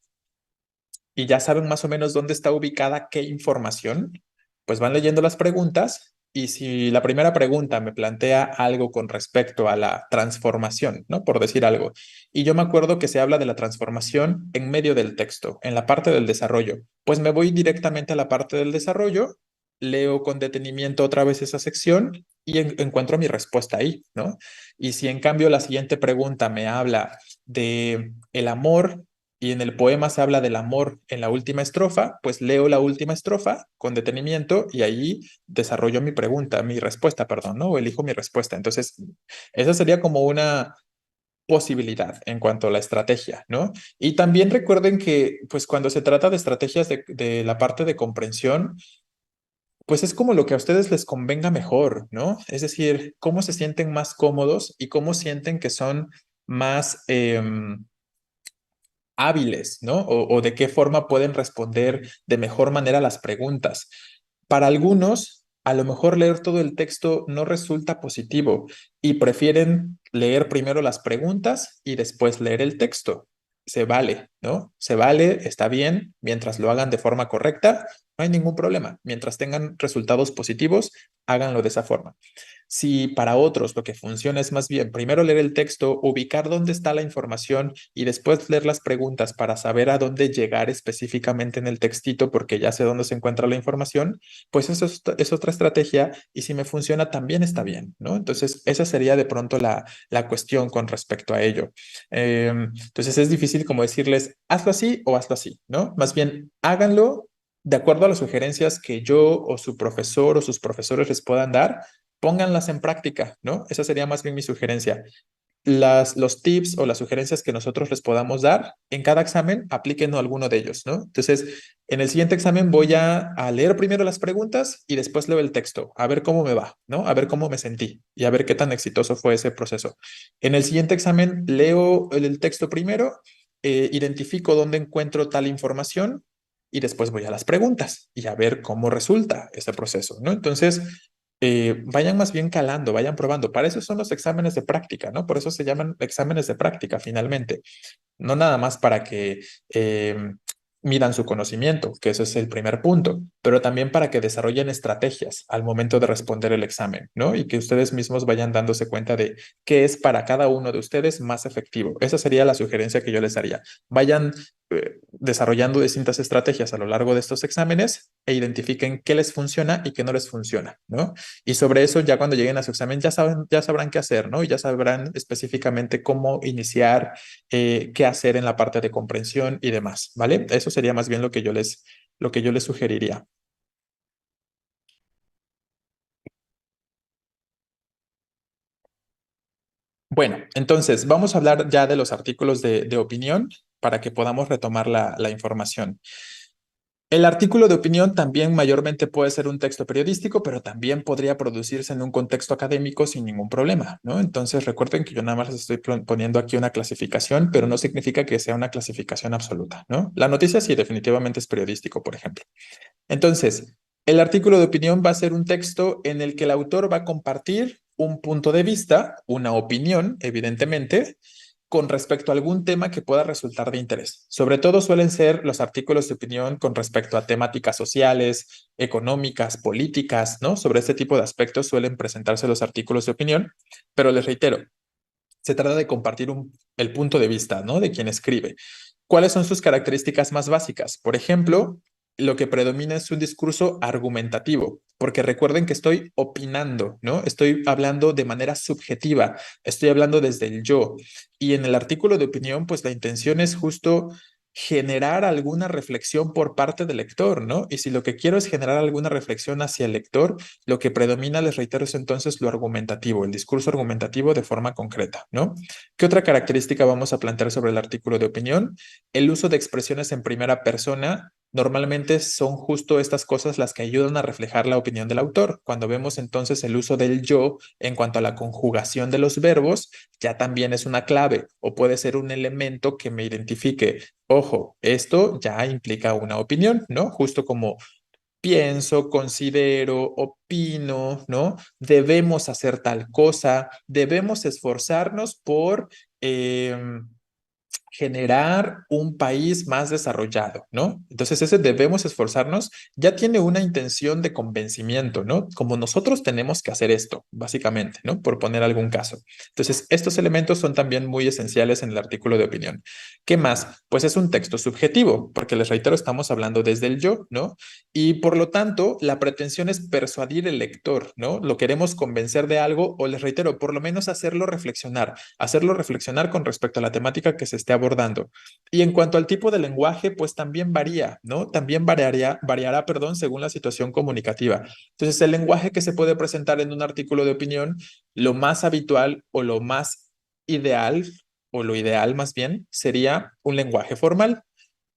y ya saben más o menos dónde está ubicada qué información, pues van leyendo las preguntas y si la primera pregunta me plantea algo con respecto a la transformación, ¿no? Por decir algo, y yo me acuerdo que se habla de la transformación en medio del texto, en la parte del desarrollo, pues me voy directamente a la parte del desarrollo, leo con detenimiento otra vez esa sección y encuentro mi respuesta ahí, ¿no? Y si en cambio la siguiente pregunta me habla de el amor y en el poema se habla del amor en la última estrofa, pues leo la última estrofa con detenimiento y ahí desarrollo mi pregunta, mi respuesta, perdón, ¿no? O elijo mi respuesta. Entonces, esa sería como una posibilidad en cuanto a la estrategia, ¿no? Y también recuerden que, pues cuando se trata de estrategias de la parte de comprensión, pues es como lo que a ustedes les convenga mejor, ¿no? Es decir, cómo se sienten más cómodos y cómo sienten que son más hábiles, ¿no? O de qué forma pueden responder de mejor manera las preguntas. Para algunos, a lo mejor leer todo el texto no resulta positivo y prefieren leer primero las preguntas y después leer el texto. Se vale, ¿no? Se vale, está bien, mientras lo hagan de forma correcta, No hay ningún problema. Mientras tengan resultados positivos, háganlo de esa forma. Si para otros lo que funciona es más bien primero leer el texto, ubicar dónde está la información y después leer las preguntas para saber a dónde llegar específicamente en el textito porque ya sé dónde se encuentra la información, pues eso es otra estrategia y si me funciona también está bien, ¿no? Entonces, esa sería de pronto la cuestión con respecto a ello. Entonces, es difícil como decirles, hazlo así o hazlo así, ¿no? Más bien, háganlo de acuerdo a las sugerencias que yo o su profesor o sus profesores les puedan dar, pónganlas en práctica, ¿no? Esa sería más bien mi sugerencia. Los tips o las sugerencias que nosotros les podamos dar en cada examen, apliquen alguno de ellos, ¿no? Entonces, en el siguiente examen voy a leer primero las preguntas y después leo el texto, a ver cómo me va, ¿no? A ver cómo me sentí y a ver qué tan exitoso fue ese proceso. En el siguiente examen leo el texto primero, identifico dónde encuentro tal información y después voy a las preguntas y a ver cómo resulta ese proceso, ¿no? Entonces, vayan más bien calando, vayan probando. Para eso son los exámenes de práctica, ¿no? Por eso se llaman exámenes de práctica finalmente. No nada más para que midan su conocimiento, que ese es el primer punto, pero también para que desarrollen estrategias al momento de responder el examen, ¿no? Y que ustedes mismos vayan dándose cuenta de qué es para cada uno de ustedes más efectivo. Esa sería la sugerencia que yo les daría. Vayan desarrollando distintas estrategias a lo largo de estos exámenes e identifiquen qué les funciona y qué no les funciona, ¿no? Y sobre eso, ya cuando lleguen a su examen, ya sabrán qué hacer, ¿no? Y ya sabrán específicamente cómo iniciar, qué hacer en la parte de comprensión y demás, ¿vale? Eso sería más bien lo que yo les sugeriría. Bueno, entonces vamos a hablar ya de los artículos de opinión para que podamos retomar la información. El artículo de opinión también mayormente puede ser un texto periodístico, pero también podría producirse en un contexto académico sin ningún problema, ¿no? Entonces recuerden que yo nada más les estoy poniendo aquí una clasificación, pero no significa que sea una clasificación absoluta, ¿no? La noticia sí definitivamente es periodístico, por ejemplo. Entonces, el artículo de opinión va a ser un texto en el que el autor va a compartir un punto de vista, una opinión, evidentemente, con respecto a algún tema que pueda resultar de interés. Sobre todo suelen ser los artículos de opinión con respecto a temáticas sociales, económicas, políticas, ¿no? Sobre este tipo de aspectos suelen presentarse los artículos de opinión, pero les reitero, se trata de compartir el punto de vista, ¿no? De quien escribe. ¿Cuáles son sus características más básicas? Por ejemplo, lo que predomina es un discurso argumentativo, porque recuerden que estoy opinando, ¿no? Estoy hablando de manera subjetiva, estoy hablando desde el yo. Y en el artículo de opinión, pues la intención es justo generar alguna reflexión por parte del lector, ¿no? Y si lo que quiero es generar alguna reflexión hacia el lector, lo que predomina, les reitero, es entonces lo argumentativo, el discurso argumentativo de forma concreta, ¿no? ¿Qué otra característica vamos a plantear sobre el artículo de opinión? El uso de expresiones en primera persona. Normalmente son justo estas cosas las que ayudan a reflejar la opinión del autor. Cuando vemos entonces el uso del yo en cuanto a la conjugación de los verbos, ya también es una clave o puede ser un elemento que me identifique. Ojo, esto ya implica una opinión, ¿no? Justo como pienso, considero, opino, ¿no? Debemos hacer tal cosa, debemos esforzarnos por generar un país más desarrollado, ¿no? Entonces ese debemos esforzarnos ya tiene una intención de convencimiento, ¿no? Como nosotros tenemos que hacer esto, básicamente, ¿no? Por poner algún caso. Entonces estos elementos son también muy esenciales en el artículo de opinión. ¿Qué más? Pues es un texto subjetivo, porque les reitero, estamos hablando desde el yo, ¿no? Y por lo tanto, la pretensión es persuadir el lector, ¿no? Lo queremos convencer de algo o les reitero, por lo menos hacerlo reflexionar con respecto a la temática que se esté abordando. Y en cuanto al tipo de lenguaje, pues también varía, ¿no? También variará, perdón, según la situación comunicativa. Entonces, el lenguaje que se puede presentar en un artículo de opinión, lo más habitual o lo más ideal, o lo ideal más bien, sería un lenguaje formal,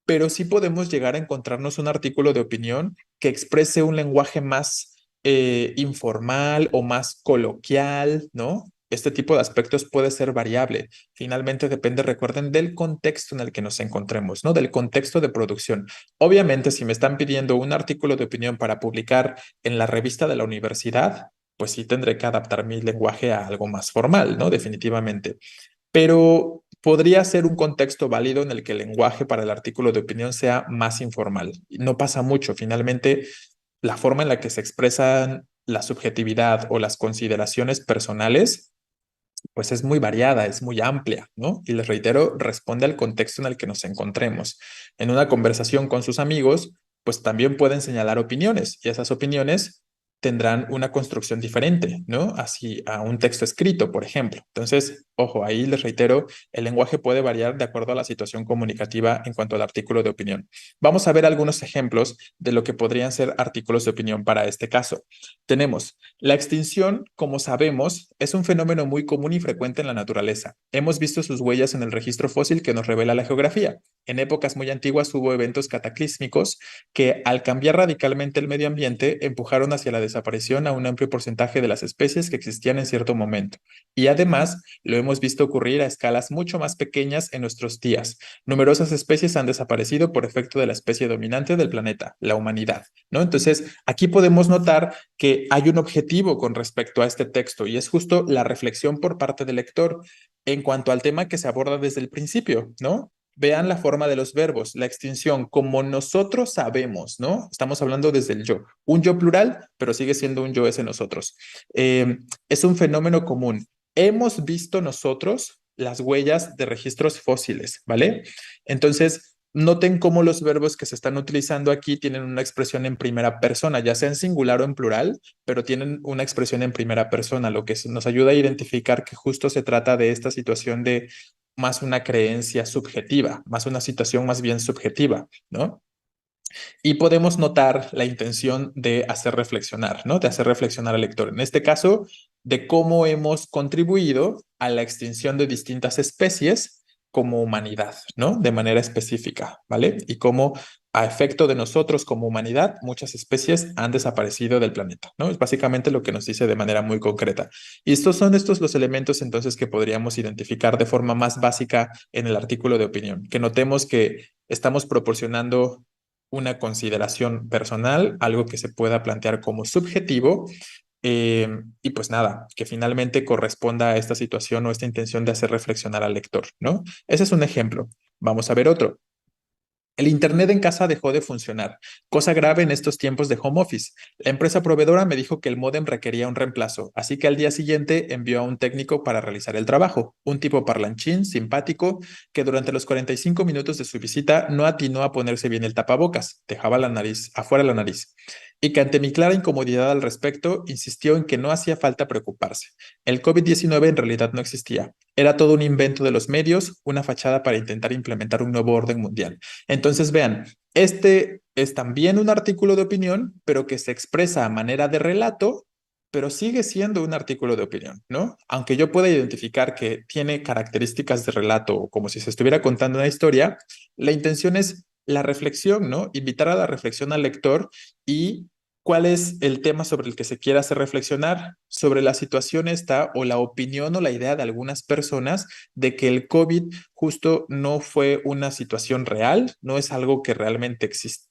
pero sí podemos llegar a encontrarnos un artículo de opinión que exprese un lenguaje más informal o más coloquial, ¿no? Este tipo de aspectos puede ser variable. Finalmente depende, recuerden, del contexto en el que nos encontremos, ¿no? Del contexto de producción. Obviamente, si me están pidiendo un artículo de opinión para publicar en la revista de la universidad, pues sí tendré que adaptar mi lenguaje a algo más formal, ¿no? Definitivamente. Pero podría ser un contexto válido en el que el lenguaje para el artículo de opinión sea más informal. No pasa mucho. Finalmente, la forma en la que se expresan la subjetividad o las consideraciones personales pues es muy variada, es muy amplia, ¿no? Y les reitero, responde al contexto en el que nos encontremos. En una conversación con sus amigos, pues también pueden señalar opiniones y esas opiniones tendrán una construcción diferente, ¿no? Así a un texto escrito, por ejemplo. Entonces, ojo, ahí les reitero, el lenguaje puede variar de acuerdo a la situación comunicativa en cuanto al artículo de opinión. Vamos a ver algunos ejemplos de lo que podrían ser artículos de opinión para este caso. Tenemos la extinción, como sabemos, es un fenómeno muy común y frecuente en la naturaleza. Hemos visto sus huellas en el registro fósil que nos revela la geografía. En épocas muy antiguas hubo eventos cataclísmicos que, al cambiar radicalmente el medio ambiente, empujaron hacia la desaparición a un amplio porcentaje de las especies que existían en cierto momento. Y además, lo hemos visto ocurrir a escalas mucho más pequeñas en nuestros días. Numerosas especies han desaparecido por efecto de la especie dominante del planeta, la humanidad, ¿no? Entonces, aquí podemos notar que hay un objetivo con respecto a este texto y es justo la reflexión por parte del lector en cuanto al tema que se aborda desde el principio, ¿no? Vean la forma de los verbos, la extinción, como nosotros sabemos, ¿no? Estamos hablando desde el yo. Un yo plural, pero sigue siendo un yo ese nosotros. Es un fenómeno común. Hemos visto nosotros las huellas de registros fósiles, ¿vale? Entonces, noten cómo los verbos que se están utilizando aquí tienen una expresión en primera persona, ya sea en singular o en plural, pero tienen una expresión en primera persona, lo que nos ayuda a identificar que justo se trata de esta situación de más una creencia subjetiva, más una situación más bien subjetiva, ¿no? Y podemos notar la intención de hacer reflexionar, ¿no? De hacer reflexionar al lector. En este caso, de cómo hemos contribuido a la extinción de distintas especies como humanidad, ¿no? De manera específica, ¿vale? Y cómo a efecto de nosotros como humanidad, muchas especies han desaparecido del planeta, ¿no? Es básicamente lo que nos dice de manera muy concreta. Y estos son los elementos entonces que podríamos identificar de forma más básica en el artículo de opinión, que notemos que estamos proporcionando una consideración personal, algo que se pueda plantear como subjetivo, y pues nada, que finalmente corresponda a esta situación o esta intención de hacer reflexionar al lector, ¿no? Ese es un ejemplo. Vamos a ver otro. El Internet en casa dejó de funcionar, cosa grave en estos tiempos de home office. La empresa proveedora me dijo que el módem requería un reemplazo, así que al día siguiente envió a un técnico para realizar el trabajo, un tipo parlanchín, simpático, que durante los 45 minutos de su visita no atinó a ponerse bien el tapabocas, dejaba la nariz afuera la nariz, y que ante mi clara incomodidad al respecto, insistió en que no hacía falta preocuparse. El COVID-19 en realidad no existía. Era todo un invento de los medios, una fachada para intentar implementar un nuevo orden mundial. Entonces, vean, este es también un artículo de opinión, pero que se expresa a manera de relato, pero sigue siendo un artículo de opinión, ¿no? Aunque yo pueda identificar que tiene características de relato o como si se estuviera contando una historia, la intención es la reflexión, ¿no? Invitar a la reflexión al lector y cuál es el tema sobre el que se quiere hacer reflexionar, sobre la situación esta o la opinión o la idea de algunas personas de que el COVID justo no fue una situación real, no es algo que realmente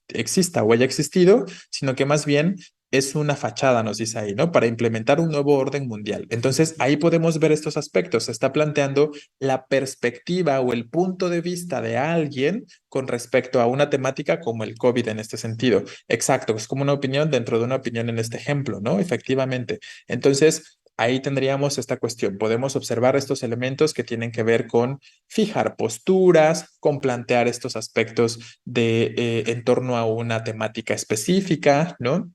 exista o haya existido, sino que más bien es una fachada, nos dice ahí, ¿no? Para implementar un nuevo orden mundial. Entonces, ahí podemos ver estos aspectos. Se está planteando la perspectiva o el punto de vista de alguien con respecto a una temática como el COVID en este sentido. Exacto, es como una opinión dentro de una opinión en este ejemplo, ¿no? Efectivamente. Entonces, ahí tendríamos esta cuestión. Podemos observar estos elementos que tienen que ver con fijar posturas, con plantear estos aspectos de en torno a una temática específica, ¿no?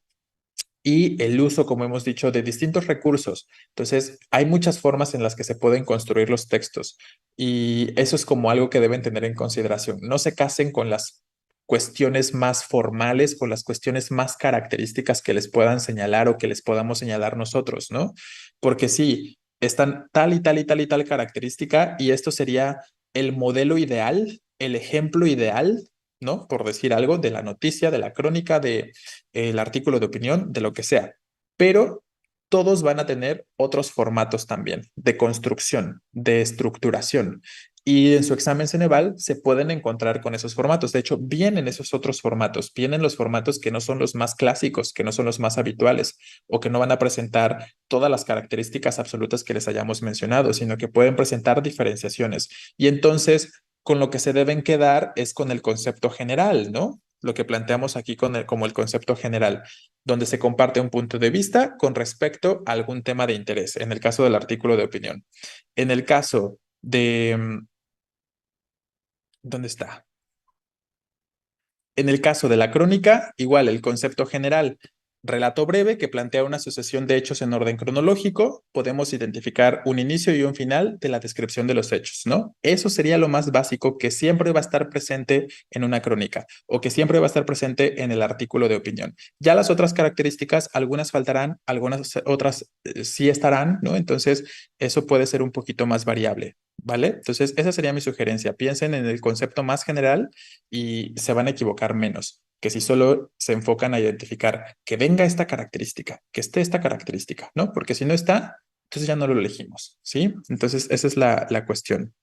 Y el uso, como hemos dicho, de distintos recursos. Entonces, hay muchas formas en las que se pueden construir los textos y eso es como algo que deben tener en consideración. No se casen con las cuestiones más formales, con las cuestiones más características que les puedan señalar o que les podamos señalar nosotros, ¿no? Porque sí, están tal y tal y tal y tal característica y esto sería el modelo ideal, el ejemplo ideal, ¿no? Por decir algo, de la noticia, de la crónica, de el artículo de opinión, de lo que sea. Pero todos van a tener otros formatos también, de construcción, de estructuración. Y en su examen Ceneval se pueden encontrar con esos formatos. De hecho, vienen esos otros formatos, vienen los formatos que no son los más clásicos, que no son los más habituales o que no van a presentar todas las características absolutas que les hayamos mencionado, sino que pueden presentar diferenciaciones. Y entonces, con lo que se deben quedar es con el concepto general, ¿no? Lo que planteamos aquí como el concepto general, donde se comparte un punto de vista con respecto a algún tema de interés, en el caso del artículo de opinión. En el caso de ¿dónde está? En el caso de la crónica, igual el concepto general, relato breve que plantea una sucesión de hechos en orden cronológico, podemos identificar un inicio y un final de la descripción de los hechos, ¿no? Eso sería lo más básico que siempre va a estar presente en una crónica o que siempre va a estar presente en el artículo de opinión. Ya las otras características, algunas faltarán, algunas otras sí estarán, ¿no? Entonces, eso puede ser un poquito más variable, ¿vale? Entonces, esa sería mi sugerencia. Piensen en el concepto más general y se van a equivocar menos que si solo se enfocan a identificar que venga esta característica, que esté esta característica, ¿no? Porque si no está, entonces ya no lo elegimos, ¿sí? Entonces esa es la cuestión.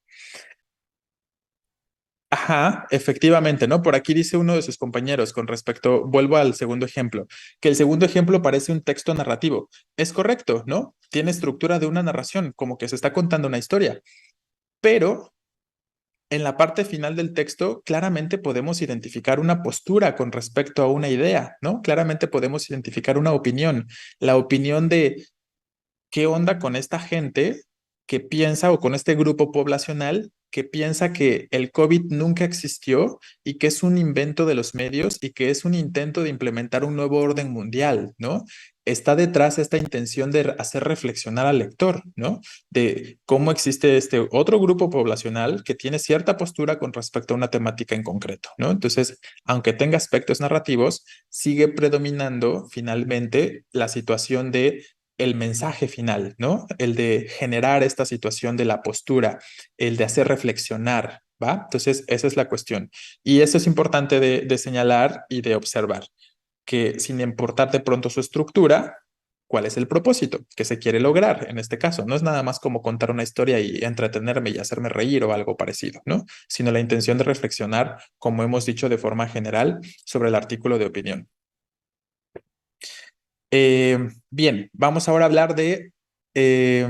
Ajá, efectivamente, ¿no? Por aquí dice uno de sus compañeros con respecto, vuelvo al segundo ejemplo, que el segundo ejemplo parece un texto narrativo. Es correcto, ¿no? Tiene estructura de una narración, como que se está contando una historia, pero en la parte final del texto, claramente podemos identificar una postura con respecto a una idea, ¿no? Claramente podemos identificar una opinión, la opinión de qué onda con esta gente que piensa o con este grupo poblacional que piensa que el COVID nunca existió y que es un invento de los medios y que es un intento de implementar un nuevo orden mundial, ¿no? Está detrás esta intención de hacer reflexionar al lector, ¿no? De cómo existe este otro grupo poblacional que tiene cierta postura con respecto a una temática en concreto, ¿no? Entonces, aunque tenga aspectos narrativos, sigue predominando finalmente la situación de el mensaje final, ¿no? El de generar esta situación de la postura, el de hacer reflexionar, ¿va? Entonces, esa es la cuestión. Y eso es importante de señalar y de observar, que sin importar de pronto su estructura, ¿cuál es el propósito que se quiere lograr en este caso? No es nada más como contar una historia y entretenerme y hacerme reír o algo parecido, ¿no? Sino la intención de reflexionar, como hemos dicho de forma general, sobre el artículo de opinión. Bien, vamos ahora a hablar de... eh,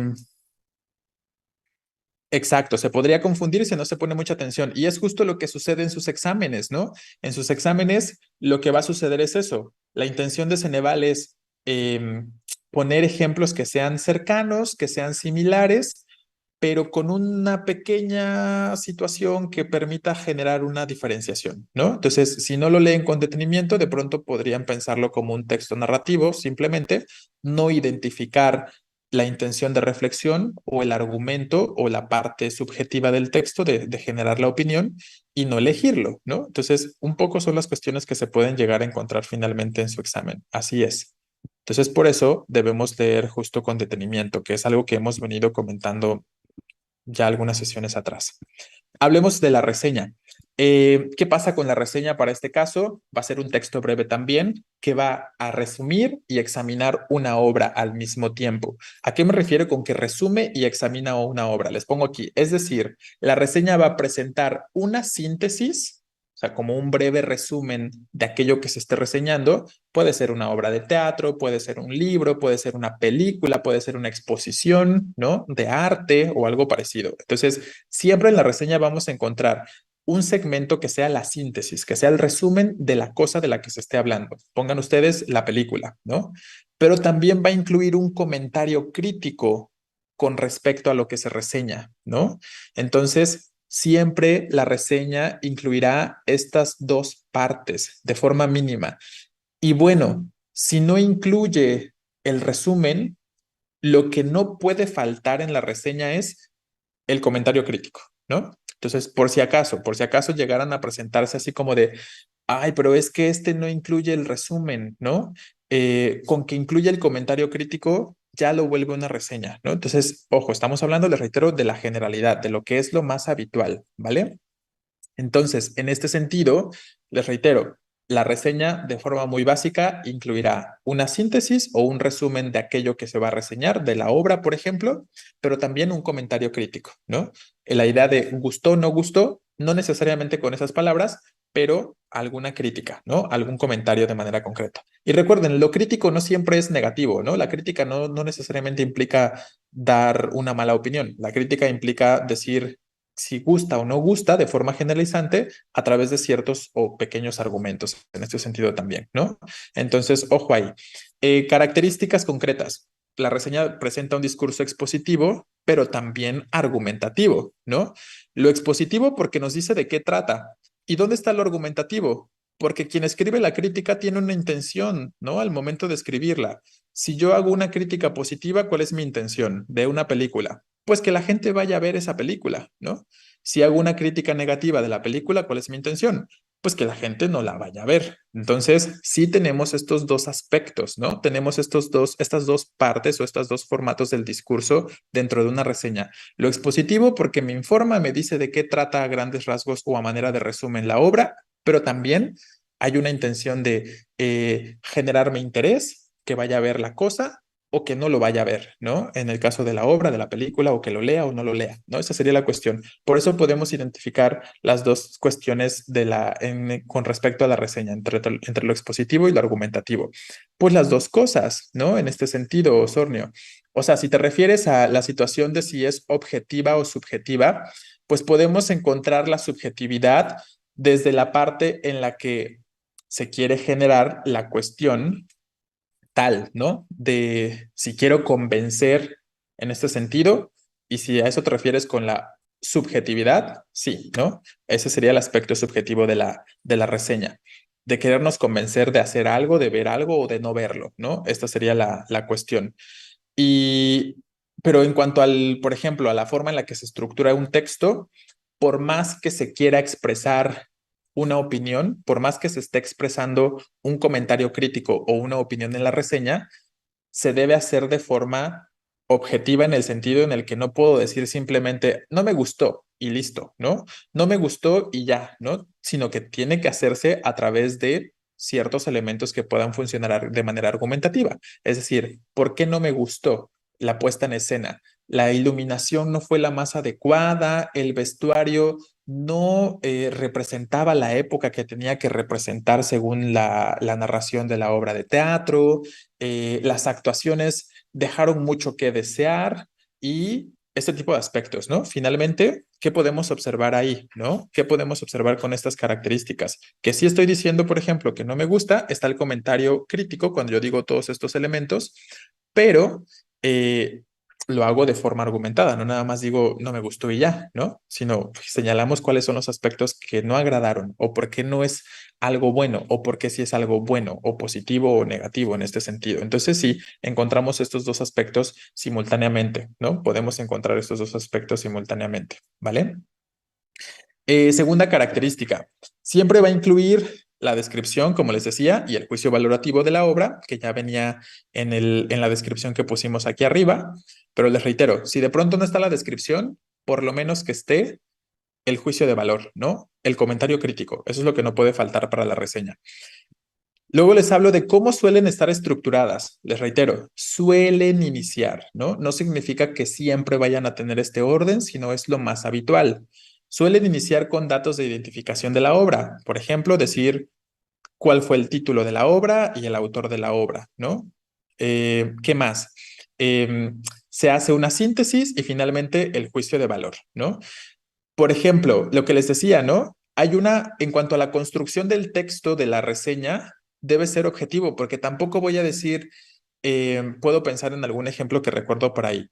exacto, se podría confundir si no se pone mucha atención. Y es justo lo que sucede en sus exámenes, ¿no? En sus exámenes lo que va a suceder es eso. La intención de Ceneval es poner ejemplos que sean cercanos, que sean similares, pero con una pequeña situación que permita generar una diferenciación, ¿no? Entonces, si no lo leen con detenimiento, de pronto podrían pensarlo como un texto narrativo, simplemente no identificar la intención de reflexión o el argumento o la parte subjetiva del texto de generar la opinión y no elegirlo, ¿no? Entonces, un poco son las cuestiones que se pueden llegar a encontrar finalmente en su examen. Así es. Entonces, por eso debemos leer justo con detenimiento, que es algo que hemos venido comentando ya algunas sesiones atrás. Hablemos de la reseña. ¿Qué pasa con la reseña para este caso? Va a ser un texto breve también que va a resumir y examinar una obra al mismo tiempo. ¿A qué me refiero con que resume y examina una obra? Les pongo aquí. Es decir, la reseña va a presentar una síntesis, o sea, como un breve resumen de aquello que se esté reseñando. Puede ser una obra de teatro, puede ser un libro, puede ser una película, puede ser una exposición, ¿no? De arte o algo parecido. Entonces, siempre en la reseña vamos a encontrar un segmento que sea la síntesis, que sea el resumen de la cosa de la que se esté hablando. Pongan ustedes la película, ¿no? Pero también va a incluir un comentario crítico con respecto a lo que se reseña, ¿no? Entonces, siempre la reseña incluirá estas dos partes de forma mínima. Y bueno, si no incluye el resumen, lo que no puede faltar en la reseña es el comentario crítico, ¿no? Entonces, por si acaso llegaran a presentarse así como de, ay, pero es que este no incluye el resumen, ¿no? Con que incluya el comentario crítico, ya lo vuelve una reseña, ¿no? Entonces, ojo, estamos hablando, les reitero, de la generalidad, de lo que es lo más habitual, ¿vale? Entonces, en este sentido, les reitero, La reseña, de forma muy básica, incluirá una síntesis o un resumen de aquello que se va a reseñar, de la obra, por ejemplo, pero también un comentario crítico, ¿no? La idea de gustó, no gustó, no necesariamente con esas palabras, pero alguna crítica, ¿no? Algún comentario de manera concreta. Y recuerden, lo crítico no siempre es negativo, ¿no? La crítica no necesariamente implica dar una mala opinión. La crítica implica decir si gusta o no gusta de forma generalizante a través de ciertos o pequeños argumentos en este sentido también, ¿no? Entonces, ojo ahí. Características concretas. La reseña presenta un discurso expositivo, pero también argumentativo, ¿no? Lo expositivo porque nos dice de qué trata. ¿Y dónde está lo argumentativo? Porque quien escribe la crítica tiene una intención, ¿no? Al momento de escribirla. Si yo hago una crítica positiva, ¿cuál es mi intención de una película? Pues que la gente vaya a ver esa película, ¿no? Si hago una crítica negativa de la película, ¿cuál es mi intención? Pues que la gente no la vaya a ver. Entonces, sí tenemos estos dos aspectos, ¿no? Tenemos estas dos partes o estos dos formatos del discurso dentro de una reseña. Lo expositivo porque me informa, me dice de qué trata a grandes rasgos o a manera de resumen la obra, pero también hay una intención de generarme interés, que vaya a ver la cosa o que no lo vaya a ver, ¿no? En el caso de la obra, de la película, o que lo lea o no lo lea, ¿no? Esa sería la cuestión. Por eso podemos identificar las dos cuestiones con respecto a la reseña, entre lo expositivo y lo argumentativo. Pues las dos cosas, ¿no? En este sentido, Osornio. O sea, si te refieres a la situación de si es objetiva o subjetiva, pues podemos encontrar la subjetividad desde la parte en la que se quiere generar la cuestión tal, ¿no? De si quiero convencer en este sentido, y si a eso te refieres con la subjetividad, sí, ¿no? Ese sería el aspecto subjetivo de la reseña, de querernos convencer de hacer algo, de ver algo o de no verlo, ¿no? Esta sería la cuestión. Y, pero en cuanto al, por ejemplo, a la forma en la que se estructura un texto, por más que se quiera expresar una opinión, por más que se esté expresando un comentario crítico o una opinión en la reseña, se debe hacer de forma objetiva en el sentido en el que no puedo decir simplemente no me gustó y listo, ¿no? No me gustó y ya, ¿no? Sino que tiene que hacerse a través de ciertos elementos que puedan funcionar de manera argumentativa. Es decir, ¿por qué no me gustó la puesta en escena? La iluminación no fue la más adecuada, el vestuario no representaba la época que tenía que representar según la narración de la obra de teatro, las actuaciones dejaron mucho que desear y este tipo de aspectos, ¿no? Finalmente, ¿qué podemos observar ahí, ¿no? ¿Qué podemos observar con estas características? Que si estoy diciendo, por ejemplo, que no me gusta, está el comentario crítico cuando yo digo todos estos elementos, pero lo hago de forma argumentada, no nada más digo no me gustó y ya, ¿no? Sino señalamos cuáles son los aspectos que no agradaron o por qué no es algo bueno o por qué sí es algo bueno o positivo o negativo en este sentido. Entonces sí, encontramos estos dos aspectos simultáneamente, ¿no? Podemos encontrar estos dos aspectos simultáneamente, ¿vale? Segunda característica, siempre va a incluir la descripción, como les decía, y el juicio valorativo de la obra, que ya venía en la descripción que pusimos aquí arriba, pero les reitero, si de pronto no está la descripción, por lo menos que esté el juicio de valor, ¿no? El comentario crítico, eso es lo que no puede faltar para la reseña. Luego les hablo de cómo suelen estar estructuradas. Les reitero, suelen iniciar, ¿no? No significa que siempre vayan a tener este orden, sino es lo más habitual. Suelen iniciar con datos de identificación de la obra. Por ejemplo, decir cuál fue el título de la obra y el autor de la obra, ¿no? ¿Qué más? Se hace una síntesis y finalmente el juicio de valor, ¿no? Por ejemplo, lo que les decía, ¿no? En cuanto a la construcción del texto de la reseña, debe ser objetivo, porque tampoco voy a decir, puedo pensar en algún ejemplo que recuerdo por ahí.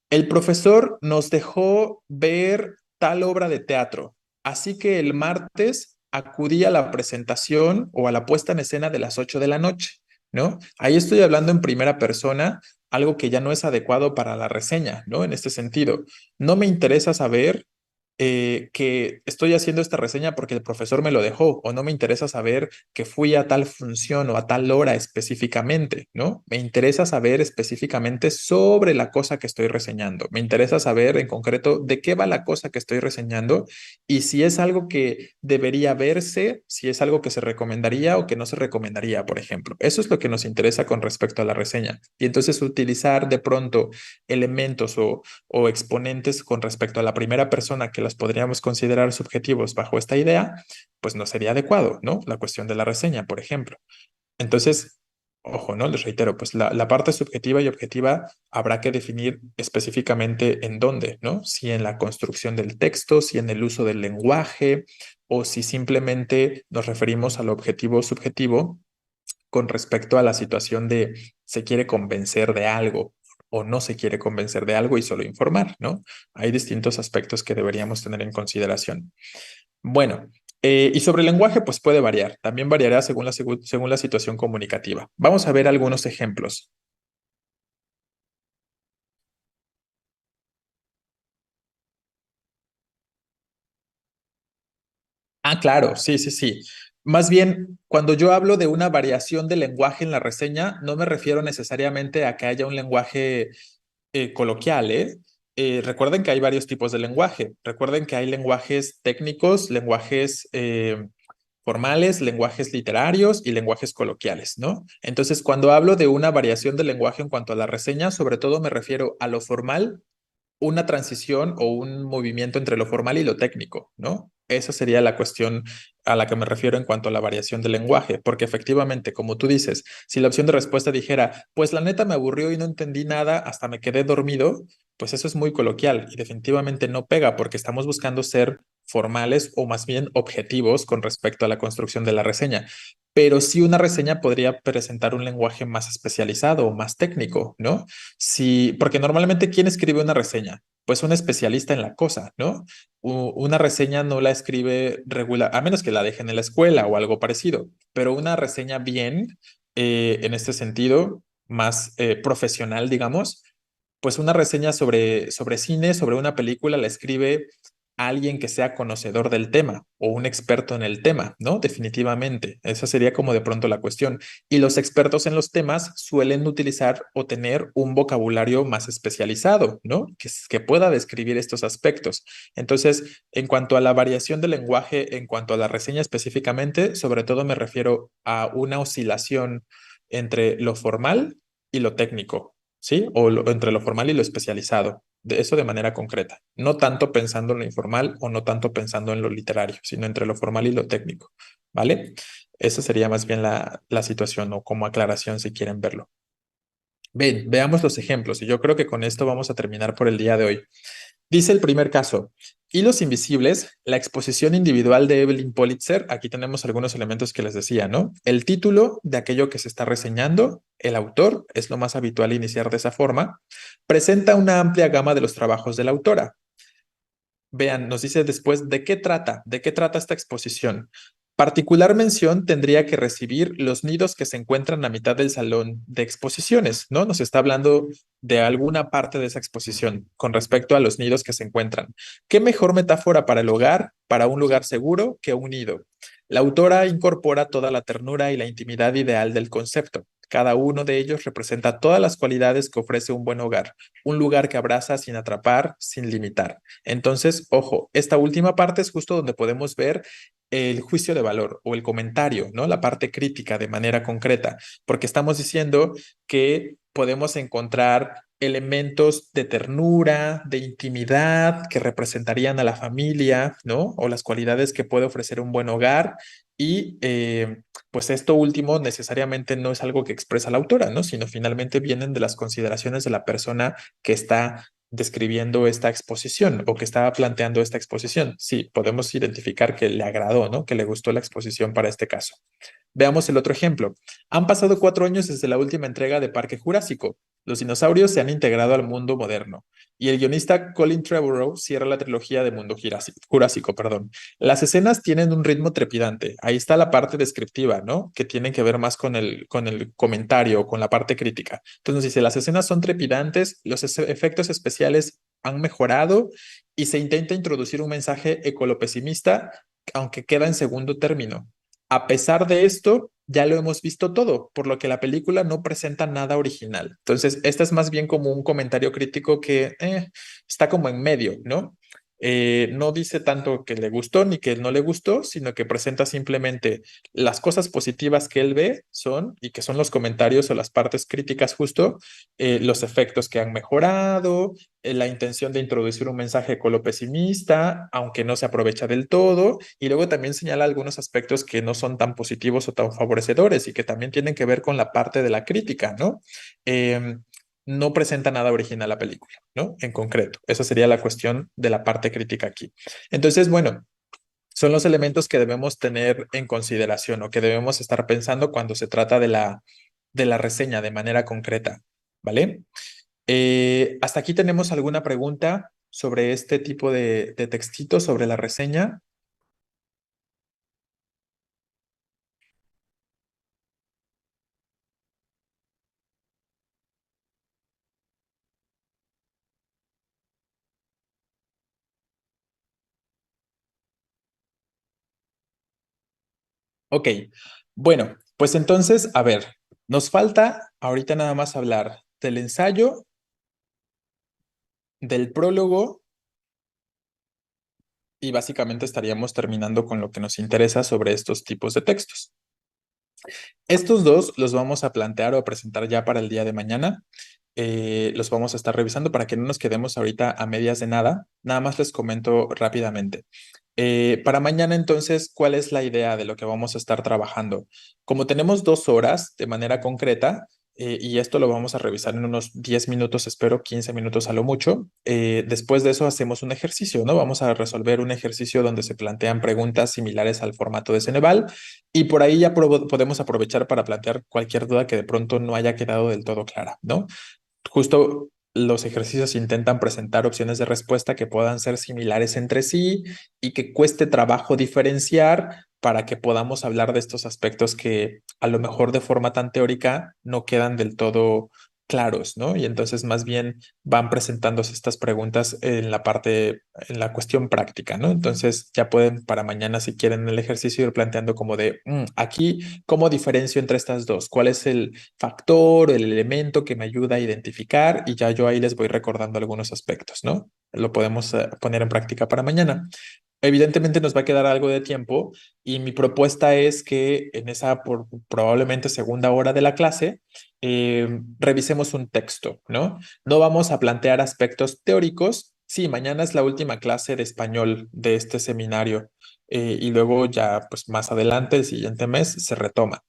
El profesor nos dejó ver tal obra de teatro, así que el martes acudí a la presentación o a la puesta en escena de las 8 de la noche, ¿no? Ahí estoy hablando en primera persona, algo que ya no es adecuado para la reseña, ¿no? En este sentido, no me interesa saber que estoy haciendo esta reseña porque el profesor me lo dejó o no me interesa saber que fui a tal función o a tal hora específicamente, ¿no? Me interesa saber específicamente sobre la cosa que estoy reseñando. Me interesa saber en concreto de qué va la cosa que estoy reseñando y si es algo que debería verse, si es algo que se recomendaría o que no se recomendaría, por ejemplo. Eso es lo que nos interesa con respecto a la reseña. Y entonces utilizar de pronto elementos o exponentes con respecto a la primera persona que las podríamos considerar subjetivos bajo esta idea, pues no sería adecuado, ¿no? La cuestión de la reseña, por ejemplo. Entonces, ojo, ¿no? Les reitero, pues la parte subjetiva y objetiva habrá que definir específicamente en dónde, ¿no? Si en la construcción del texto, si en el uso del lenguaje o si simplemente nos referimos al objetivo subjetivo con respecto a la situación de se quiere convencer de algo o no se quiere convencer de algo y solo informar, ¿no? Hay distintos aspectos que deberíamos tener en consideración. Bueno, y sobre el lenguaje, pues puede variar. También variará según la situación comunicativa. Vamos a ver algunos ejemplos. Ah, claro, sí, sí, sí. Más bien, cuando yo hablo de una variación del lenguaje en la reseña, no me refiero necesariamente a que haya un lenguaje coloquial, ¿eh? Recuerden que hay varios tipos de lenguaje. Recuerden que hay lenguajes técnicos, lenguajes formales, lenguajes literarios y lenguajes coloquiales, ¿no? Entonces, cuando hablo de una variación del lenguaje en cuanto a la reseña, sobre todo me refiero a lo formal, una transición o un movimiento entre lo formal y lo técnico, ¿no? Esa sería la cuestión a la que me refiero en cuanto a la variación del lenguaje, porque efectivamente, como tú dices, si la opción de respuesta dijera, pues la neta me aburrió y no entendí nada, hasta me quedé dormido, pues eso es muy coloquial y definitivamente no pega porque estamos buscando ser formales o más bien objetivos con respecto a la construcción de la reseña. Pero sí una reseña podría presentar un lenguaje más especializado o más técnico, ¿no? Sí, porque normalmente ¿quién escribe una reseña? Pues un especialista en la cosa, ¿no? Una reseña no la escribe regular, a menos que la dejen en la escuela o algo parecido, pero una reseña bien, en este sentido, más profesional, digamos, pues una reseña sobre cine, sobre una película, la escribe alguien que sea conocedor del tema o un experto en el tema, ¿no? Definitivamente. Esa sería como de pronto la cuestión. Y los expertos en los temas suelen utilizar o tener un vocabulario más especializado, ¿no? Que pueda describir estos aspectos. Entonces, en cuanto a la variación del lenguaje, en cuanto a la reseña específicamente, sobre todo me refiero a una oscilación entre lo formal y lo técnico, ¿sí? Entre lo formal y lo especializado. De eso de manera concreta. No tanto pensando en lo informal o no tanto pensando en lo literario, sino entre lo formal y lo técnico, ¿vale? Esa sería más bien la situación o como aclaración si quieren verlo. Bien, veamos los ejemplos y yo creo que con esto vamos a terminar por el día de hoy. Dice el primer caso, Hilos Invisibles, la exposición individual de Evelyn Politzer. Aquí tenemos algunos elementos que les decía, ¿no? El título de aquello que se está reseñando, el autor, es lo más habitual iniciar de esa forma, presenta una amplia gama de los trabajos de la autora. Vean, nos dice después de qué trata esta exposición. Particular mención tendría que recibir los nidos que se encuentran a mitad del salón de exposiciones, ¿no? Nos está hablando de alguna parte de esa exposición con respecto a los nidos que se encuentran. ¿Qué mejor metáfora para el hogar, para un lugar seguro, que un nido? La autora incorpora toda la ternura y la intimidad ideal del concepto. Cada uno de ellos representa todas las cualidades que ofrece un buen hogar, un lugar que abraza sin atrapar, sin limitar. Entonces, ojo, esta última parte es justo donde podemos ver el juicio de valor o el comentario, ¿no? La parte crítica de manera concreta, porque estamos diciendo que podemos encontrar elementos de ternura, de intimidad que representarían a la familia, ¿no? O las cualidades que puede ofrecer un buen hogar y pues esto último necesariamente no es algo que expresa la autora, ¿no? Sino finalmente vienen de las consideraciones de la persona que está describiendo esta exposición o que estaba planteando esta exposición. Sí, podemos identificar que le agradó, ¿no? Que le gustó la exposición para este caso. Veamos el otro ejemplo. Han pasado 4 años desde la última entrega de Parque Jurásico. Los dinosaurios se han integrado al mundo moderno y el guionista Colin Trevorrow cierra la trilogía de Mundo Jurásico, perdón. Las escenas tienen un ritmo trepidante. Ahí está la parte descriptiva, ¿no? Que tiene que ver más con el comentario, con la parte crítica. Entonces nos dice, las escenas son trepidantes, los efectos especiales han mejorado y se intenta introducir un mensaje ecolopesimista, aunque queda en segundo término. A pesar de esto, ya lo hemos visto todo, por lo que la película no presenta nada original. Entonces, esta es más bien como un comentario crítico que está como en medio, ¿no? No dice tanto que le gustó ni que no le gustó, sino que presenta simplemente las cosas positivas que él ve son, y que son los comentarios o las partes críticas justo, los efectos que han mejorado, la intención de introducir un mensaje ecolopesimista, aunque no se aprovecha del todo, y luego también señala algunos aspectos que no son tan positivos o tan favorecedores y que también tienen que ver con la parte de la crítica, ¿no? No presenta nada original la película, ¿no? En concreto, esa sería la cuestión de la parte crítica aquí. Entonces, bueno, son los elementos que debemos tener en consideración o que debemos estar pensando cuando se trata de la reseña de manera concreta, ¿vale? ¿Hasta aquí tenemos alguna pregunta sobre este tipo de textito, sobre la reseña? Ok, bueno, pues entonces, a ver, nos falta ahorita nada más hablar del ensayo, del prólogo y básicamente estaríamos terminando con lo que nos interesa sobre estos tipos de textos. Estos dos los vamos a plantear o a presentar ya para el día de mañana. Los vamos a estar revisando para que no nos quedemos ahorita a medias de nada. Nada más les comento rápidamente. Para mañana entonces, ¿cuál es la idea de lo que vamos a estar trabajando? Como tenemos 2 horas de manera concreta, y esto lo vamos a revisar en unos 10 minutos, espero 15 minutos a lo mucho. Después de eso hacemos un ejercicio, ¿no? Vamos a resolver un ejercicio donde se plantean preguntas similares al formato de Ceneval y por ahí ya podemos aprovechar para plantear cualquier duda que de pronto no haya quedado del todo clara, ¿no? Justo los ejercicios intentan presentar opciones de respuesta que puedan ser similares entre sí y que cueste trabajo diferenciar para que podamos hablar de estos aspectos que a lo mejor de forma tan teórica no quedan del todo claros, ¿no? Y entonces más bien van presentándose estas preguntas en la parte, en la cuestión práctica, ¿no? Entonces ya pueden para mañana, si quieren el ejercicio, ir planteando como de, aquí, ¿cómo diferencio entre estas dos? ¿Cuál es el factor, el elemento que me ayuda a identificar? Y ya yo ahí les voy recordando algunos aspectos, ¿no? Lo podemos poner en práctica para mañana. Evidentemente nos va a quedar algo de tiempo y mi propuesta es que en esa probablemente segunda hora de la clase revisemos un texto, ¿no? No vamos a plantear aspectos teóricos. Sí, mañana es la última clase de español de este seminario y luego ya pues más adelante, el siguiente mes, se retoma.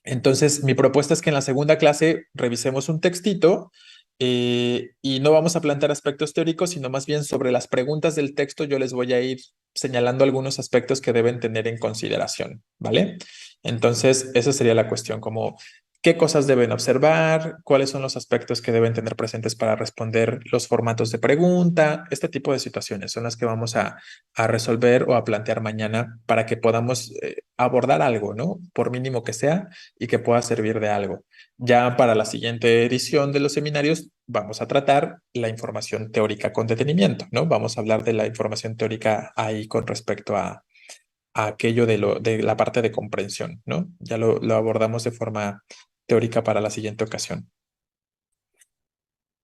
Entonces, mi propuesta es que en la segunda clase revisemos un textito y no vamos a plantear aspectos teóricos, sino más bien sobre las preguntas del texto yo les voy a ir señalando algunos aspectos que deben tener en consideración, ¿vale? Entonces, esa sería la cuestión, como qué cosas deben observar, cuáles son los aspectos que deben tener presentes para responder los formatos de pregunta, este tipo de situaciones son las que vamos a resolver o a plantear mañana para que podamos abordar algo, ¿no? Por mínimo que sea y que pueda servir de algo. Ya para la siguiente edición de los seminarios vamos a tratar la información teórica con detenimiento, ¿no? Vamos a hablar de la información teórica ahí con respecto a aquello de la parte de comprensión, ¿no? Ya lo abordamos de forma teórica para la siguiente ocasión.